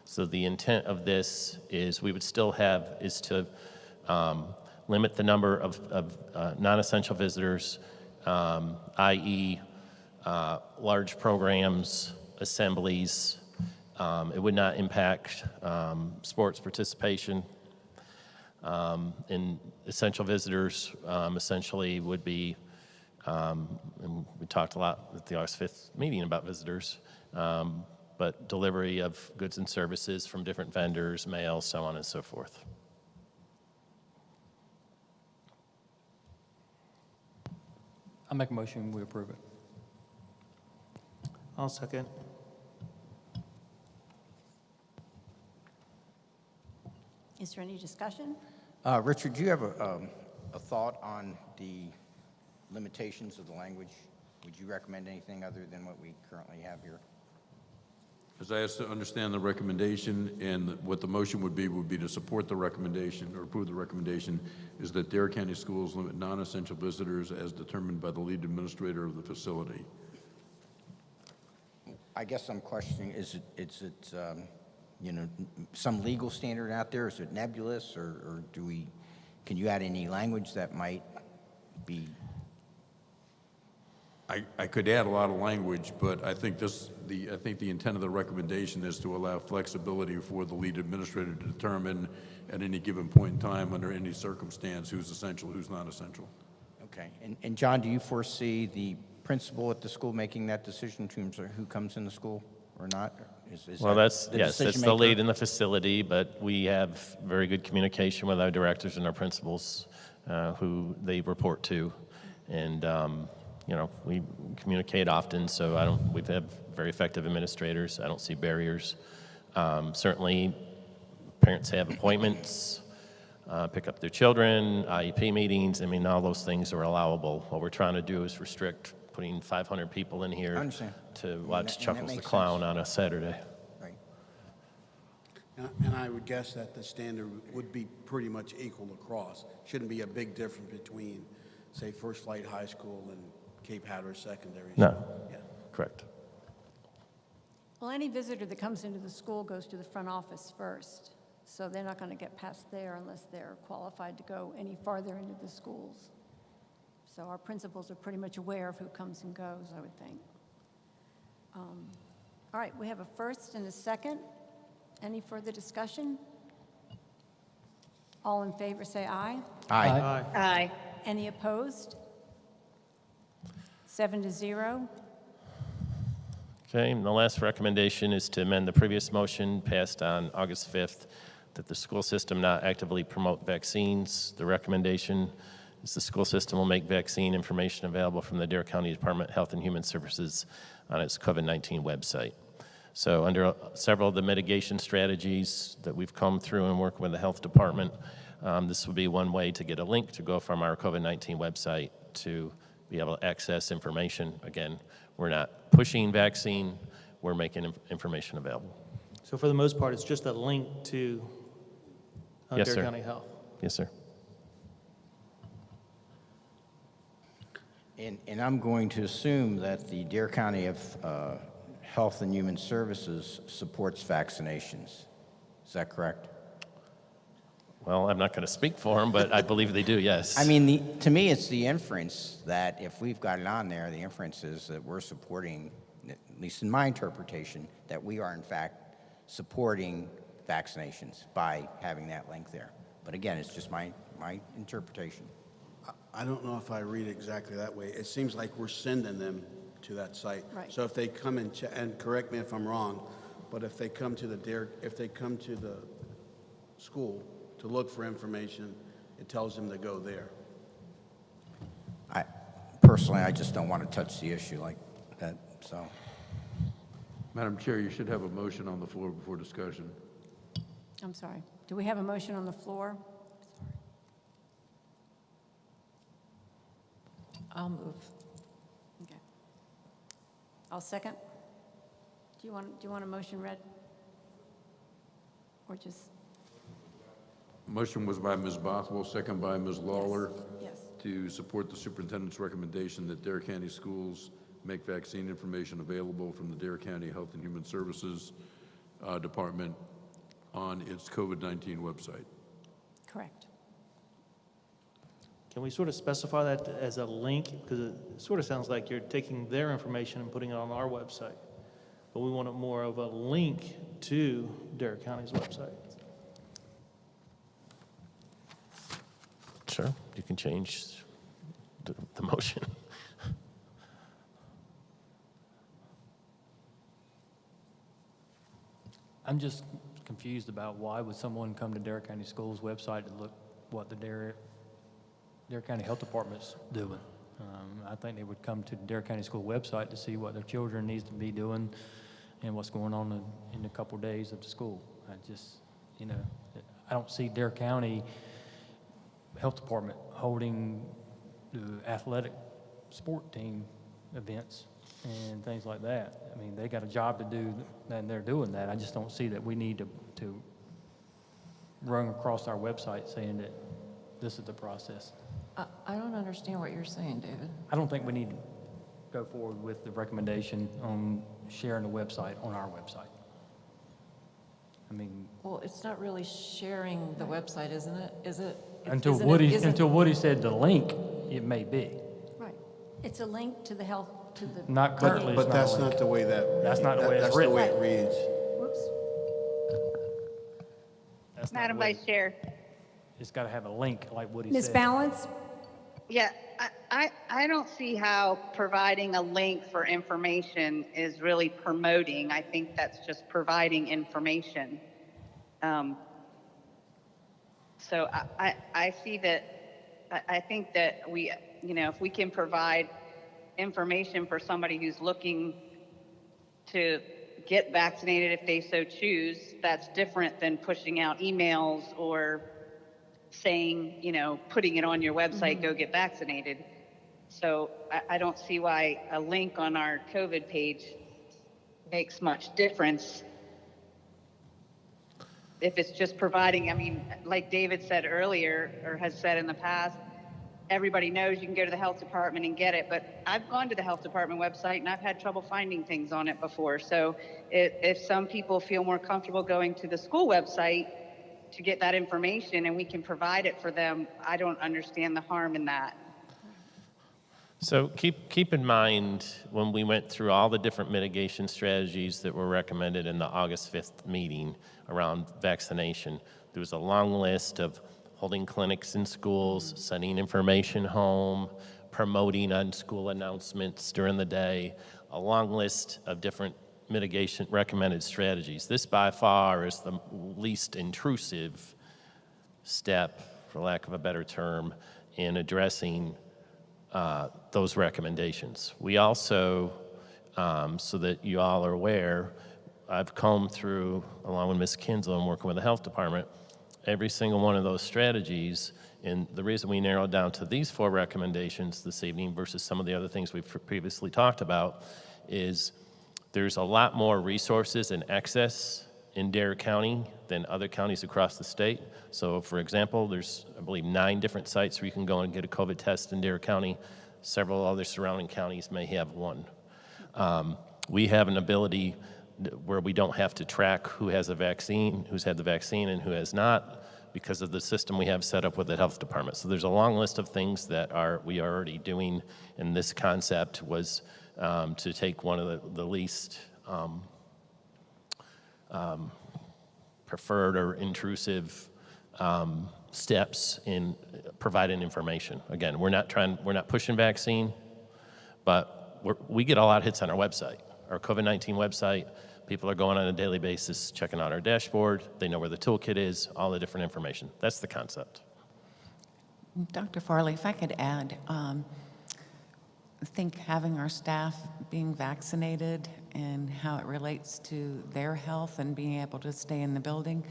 Speaker 5: So the intent of this is we would still is to limit the number of non-essential visitors, i.e. Large programs, assemblies. It would not impact sports participation. And essential visitors essentially would be, and we talked a lot at the August 5th meeting about visitors, but delivery of goods and services from different vendors, mail, so on and so forth.
Speaker 2: I make a motion, we approve it.
Speaker 4: I'll second.
Speaker 1: Is there any discussion?
Speaker 3: Richard, do you have a thought on the limitations of the language? Would you recommend anything other than what we currently have here?
Speaker 9: As I asked to understand the recommendation, and what the motion would be to support the recommendation or approve the recommendation, is that Dare County Schools limit non-essential visitors as determined by the lead administrator of the facility.
Speaker 3: I guess I'm questioning, is it some legal standard out there? Is it nebulous, or can you add any language that might be?
Speaker 9: I could add a lot of language, but I think the intent of the recommendation is to allow flexibility for the lead administrator to determine at any given point in time, under any circumstance, who's essential, who's not essential.
Speaker 3: Okay. And John, do you foresee the principal at the school making that decision in terms of who comes in the school or not?
Speaker 5: Well, that's the
Speaker 3: decision-maker?
Speaker 5: lead in the facility, but we have very good communication with our directors and our principals, who they report to, and we communicate often. So we've had very effective administrators. I don't see barriers. Certainly, parents have appointments, pick up their children, IEP meetings. I mean, all those things are allowable. What we're trying to do is restrict putting 500 people in here
Speaker 3: I understand.
Speaker 5: to watch
Speaker 3: And that
Speaker 5: Chuckles the
Speaker 3: makes
Speaker 5: Clown
Speaker 3: sense.
Speaker 5: on a Saturday.
Speaker 3: Right.
Speaker 6: And I would guess that the standard would be pretty much equal across. Shouldn't be a big difference between, say, First Flight High School and Cape Hatteras Secondary
Speaker 5: No.
Speaker 6: School. Yeah.
Speaker 5: Correct.
Speaker 1: Well, any visitor that comes into the school goes to the front office first, so they're not going to get past there unless they're qualified to go any farther into the schools. So our principals are pretty much aware of who comes and goes, I would think. All right, we have a first and a second. Any further discussion? All in favor, say aye.
Speaker 3: Aye.
Speaker 10: Aye.
Speaker 1: Any opposed? 7-0.
Speaker 5: Okay, and the last recommendation is to amend the previous motion passed on August 5th, that the school system not actively promote vaccines. The recommendation is the school system will make vaccine information available from the Dare County Department of Health and Human Services on its COVID-19 website. So under several of the mitigation strategies that we've come through and working with the health department, this would be one way to get a link to go from our COVID-19 website to be able to access information. Again, we're not pushing vaccine, we're making information available.
Speaker 4: So for the most part, it's just a link to
Speaker 5: Yes,
Speaker 4: Dare
Speaker 5: sir.
Speaker 4: County Health.
Speaker 5: Yes, sir.
Speaker 3: And I'm going to assume that the Dare County of Health and Human Services supports vaccinations. Is that correct?
Speaker 5: Well, I'm not going to speak for them, but I believe they do, yes.
Speaker 3: I mean, to me, it's the inference that if we've got it on there, the inference is that we're supporting, at least in my interpretation, that we are in fact supporting vaccinations by having that link there. But again, it's just my interpretation.
Speaker 6: I don't know if I read it exactly that way. It seems like we're sending them to that site.
Speaker 1: Right.
Speaker 6: So if they come and correct me if I'm wrong, but if they come to the school to look for information, it tells them to go there.
Speaker 3: Personally, I just don't want to touch the issue like that, so.
Speaker 9: Madam Chair, you should have a motion on the floor before discussion.
Speaker 1: I'm sorry. Do we have a motion on the floor?
Speaker 8: I'll move.
Speaker 1: Okay. I'll second. Do you want a motion read? Or just,
Speaker 9: Motion was by Ms. Bothwell, second by Ms. Lawler,
Speaker 1: yes.
Speaker 9: to support the superintendent's recommendation that Dare County schools make vaccine information available from the Dare County Health and Human Services Department on its COVID-19 website.
Speaker 1: Correct.
Speaker 4: Can we sort of specify that as a link? Because it sort of sounds like you're taking their information and putting it on our website. But we want it more of a link to Dare County's website.
Speaker 5: Sure, you can change the motion.
Speaker 2: I'm just confused about why would someone come to Dare County Schools website to look what the Dare County Health Department's doing. I think they would come to the Dare County School website to see what their children needs to be doing and what's going on in a couple days of the school. I just, I don't see Dare County Health Department holding the athletic sport team events and things like that. I mean, they got a job to do, and they're doing that. I just don't see that we need to run across our website saying that this is the process.
Speaker 8: I don't understand what you're saying, David.
Speaker 2: I don't think we need to go forward with the recommendation on sharing the website on our website. I mean,
Speaker 8: Well, it's not really sharing the website, isn't it? Is it?
Speaker 2: until
Speaker 8: isn't it-
Speaker 2: Woody
Speaker 8: isn't-
Speaker 2: said the link, it may be.
Speaker 1: Right. It's a link to the health, to the.
Speaker 2: Not currently, it's
Speaker 6: But
Speaker 2: not
Speaker 6: that's
Speaker 2: a link.
Speaker 6: not the way that.
Speaker 2: That's not the way it's
Speaker 6: That's
Speaker 2: written.
Speaker 6: the way it reads.
Speaker 1: Whoops.
Speaker 2: That's not
Speaker 10: Madam
Speaker 2: the way-
Speaker 10: Vice Chair.
Speaker 2: It's got to have a link, like Woody
Speaker 1: Ms.
Speaker 2: said.
Speaker 1: Balance?
Speaker 10: Yeah, I don't see how providing a link for information is really promoting. I think that's just providing information. So I see that, I think that we, if we can provide information for somebody who's looking to get vaccinated if they so choose, that's different than pushing out emails or saying, putting it on your website, go get vaccinated. So I don't see why a link on our COVID page makes much difference. if it's just providing, I mean, like David said earlier, or has said in the past, everybody knows you can go to the health department and get it, but I've gone to the health department website and I've had trouble finding things on it before. So if some people feel more comfortable going to the school website to get that information and we can provide it for them, I don't understand the harm in that.
Speaker 5: So keep in mind, when we went through all the different mitigation strategies that were recommended in the August 5th meeting around vaccination, there was a long list of holding clinics in schools, sending information home, promoting on school announcements during the day, a long list of different mitigation recommended strategies. This by far is the least intrusive step, for lack of a better term, in addressing those recommendations. We also, so that you all are aware, I've combed through, along with Ms. Kinslow and working with the health department, every single one of those strategies. And the reason we narrowed down to these 4 recommendations this evening versus some of the other things we've previously talked about is there's a lot more resources and access in Dare County than other counties across the state. So for example, there's, I believe, 9 different sites where you can go and get a COVID test in Dare County. Several other surrounding counties may have one. We have an ability where we don't have to track who has a vaccine, who's had the vaccine and who has not, because of the system we have set up with the health department. So there's a long list of things that we are already doing, and this concept was to take one of the least preferred or intrusive steps in providing information. Again, we're not pushing vaccine, but we get a lot of hits on our website, our COVID-19 website. People are going on a daily basis, checking out our dashboard. They know where the toolkit is, all the different information. That's the concept.
Speaker 7: Dr. Farley, if I could add, I think having our staff being vaccinated and how it relates to their health and being able to stay in the building,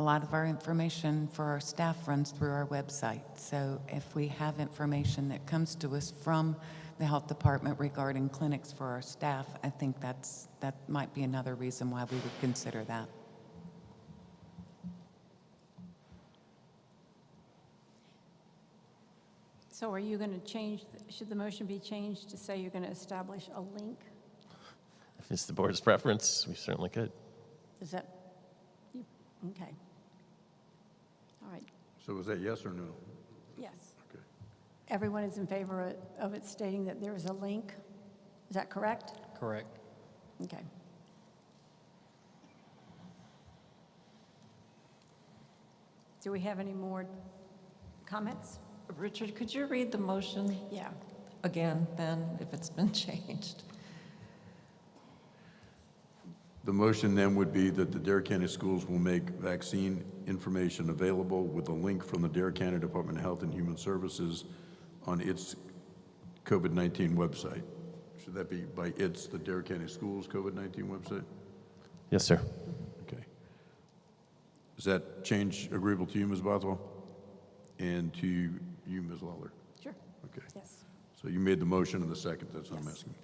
Speaker 7: a lot of our information for our staff runs through our website. So if we have information that comes to us from the health department regarding clinics for our staff, I think that might be another reason why we would consider that.
Speaker 1: So are you going to change, should the motion be changed to say you're going to establish a link?
Speaker 5: If it's the board's preference, we certainly could.
Speaker 1: Is that, okay. All right,
Speaker 9: So is that yes or no?
Speaker 1: yes.
Speaker 9: Okay.
Speaker 1: Everyone is in favor of it stating that there is a link? Is that correct?
Speaker 2: Correct.
Speaker 1: Okay. Do we have any more comments?
Speaker 8: Richard, could you read the motion
Speaker 1: Yeah.
Speaker 8: again, then, if it's been changed?
Speaker 9: The motion then would be that the Dare County Schools will make vaccine information available with a link from the Dare County Department of Health and Human Services on its COVID-19 website. Should that be by the Dare County Schools COVID-19 website?
Speaker 5: Yes, sir.
Speaker 9: Okay. Is that change agreeable to you, Ms. Bothwell? And to you, Ms. Lawler?
Speaker 1: Sure.
Speaker 9: Okay.
Speaker 1: Yes.
Speaker 9: So you made the motion and the second, that's what I'm
Speaker 1: Yes.
Speaker 9: asking.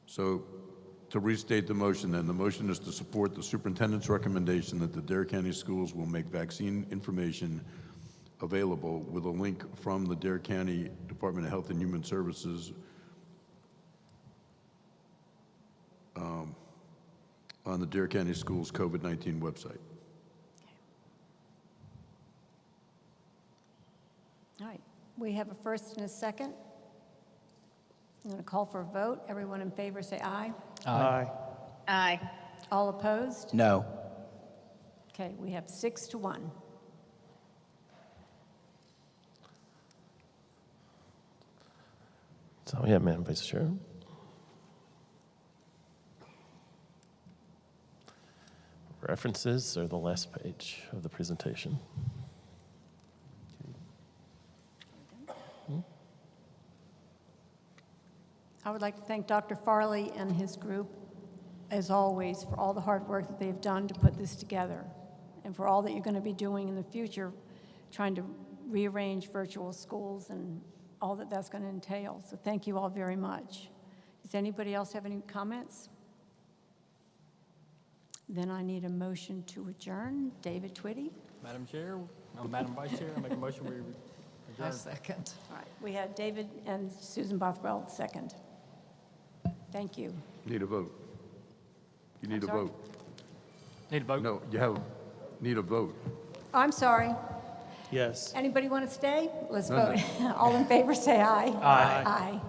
Speaker 9: So to restate the motion then, the motion is to support the superintendent's recommendation that the Dare County Schools will make vaccine information available with a link from the Dare County Department of Health and Human Services on the Dare County Schools COVID-19 website.
Speaker 1: All right. We have a first and a second. I'm going to call for a vote. Everyone in favor say aye.
Speaker 4: Aye.
Speaker 10: Aye.
Speaker 1: All opposed?
Speaker 3: No.
Speaker 1: Okay, we have 6-1.
Speaker 5: So, yeah, Madam Vice Chair. References are the last page of the presentation.
Speaker 1: I would like to thank Dr. Farley and his group, as always, for all the hard work that they've done to put this together, and for all that you're going to be doing in the future, trying to rearrange virtual schools and all that that's going to entail. So thank you all very much. Does anybody else have any comments? Then I need a motion to adjourn. David Twitty?
Speaker 2: Madam Chair, Madam Vice Chair, I make a motion we adjourn.
Speaker 7: second.
Speaker 1: All right, we had David and Susan Bothwell second. Thank you.
Speaker 9: Need a vote. You need a
Speaker 1: sorry?
Speaker 9: vote.
Speaker 2: Need a vote?
Speaker 9: No, need a vote.
Speaker 1: I'm sorry.
Speaker 4: Yes.
Speaker 1: Anybody want to stay? Let's vote. All in favor, say aye.
Speaker 4: Aye.
Speaker 1: Aye.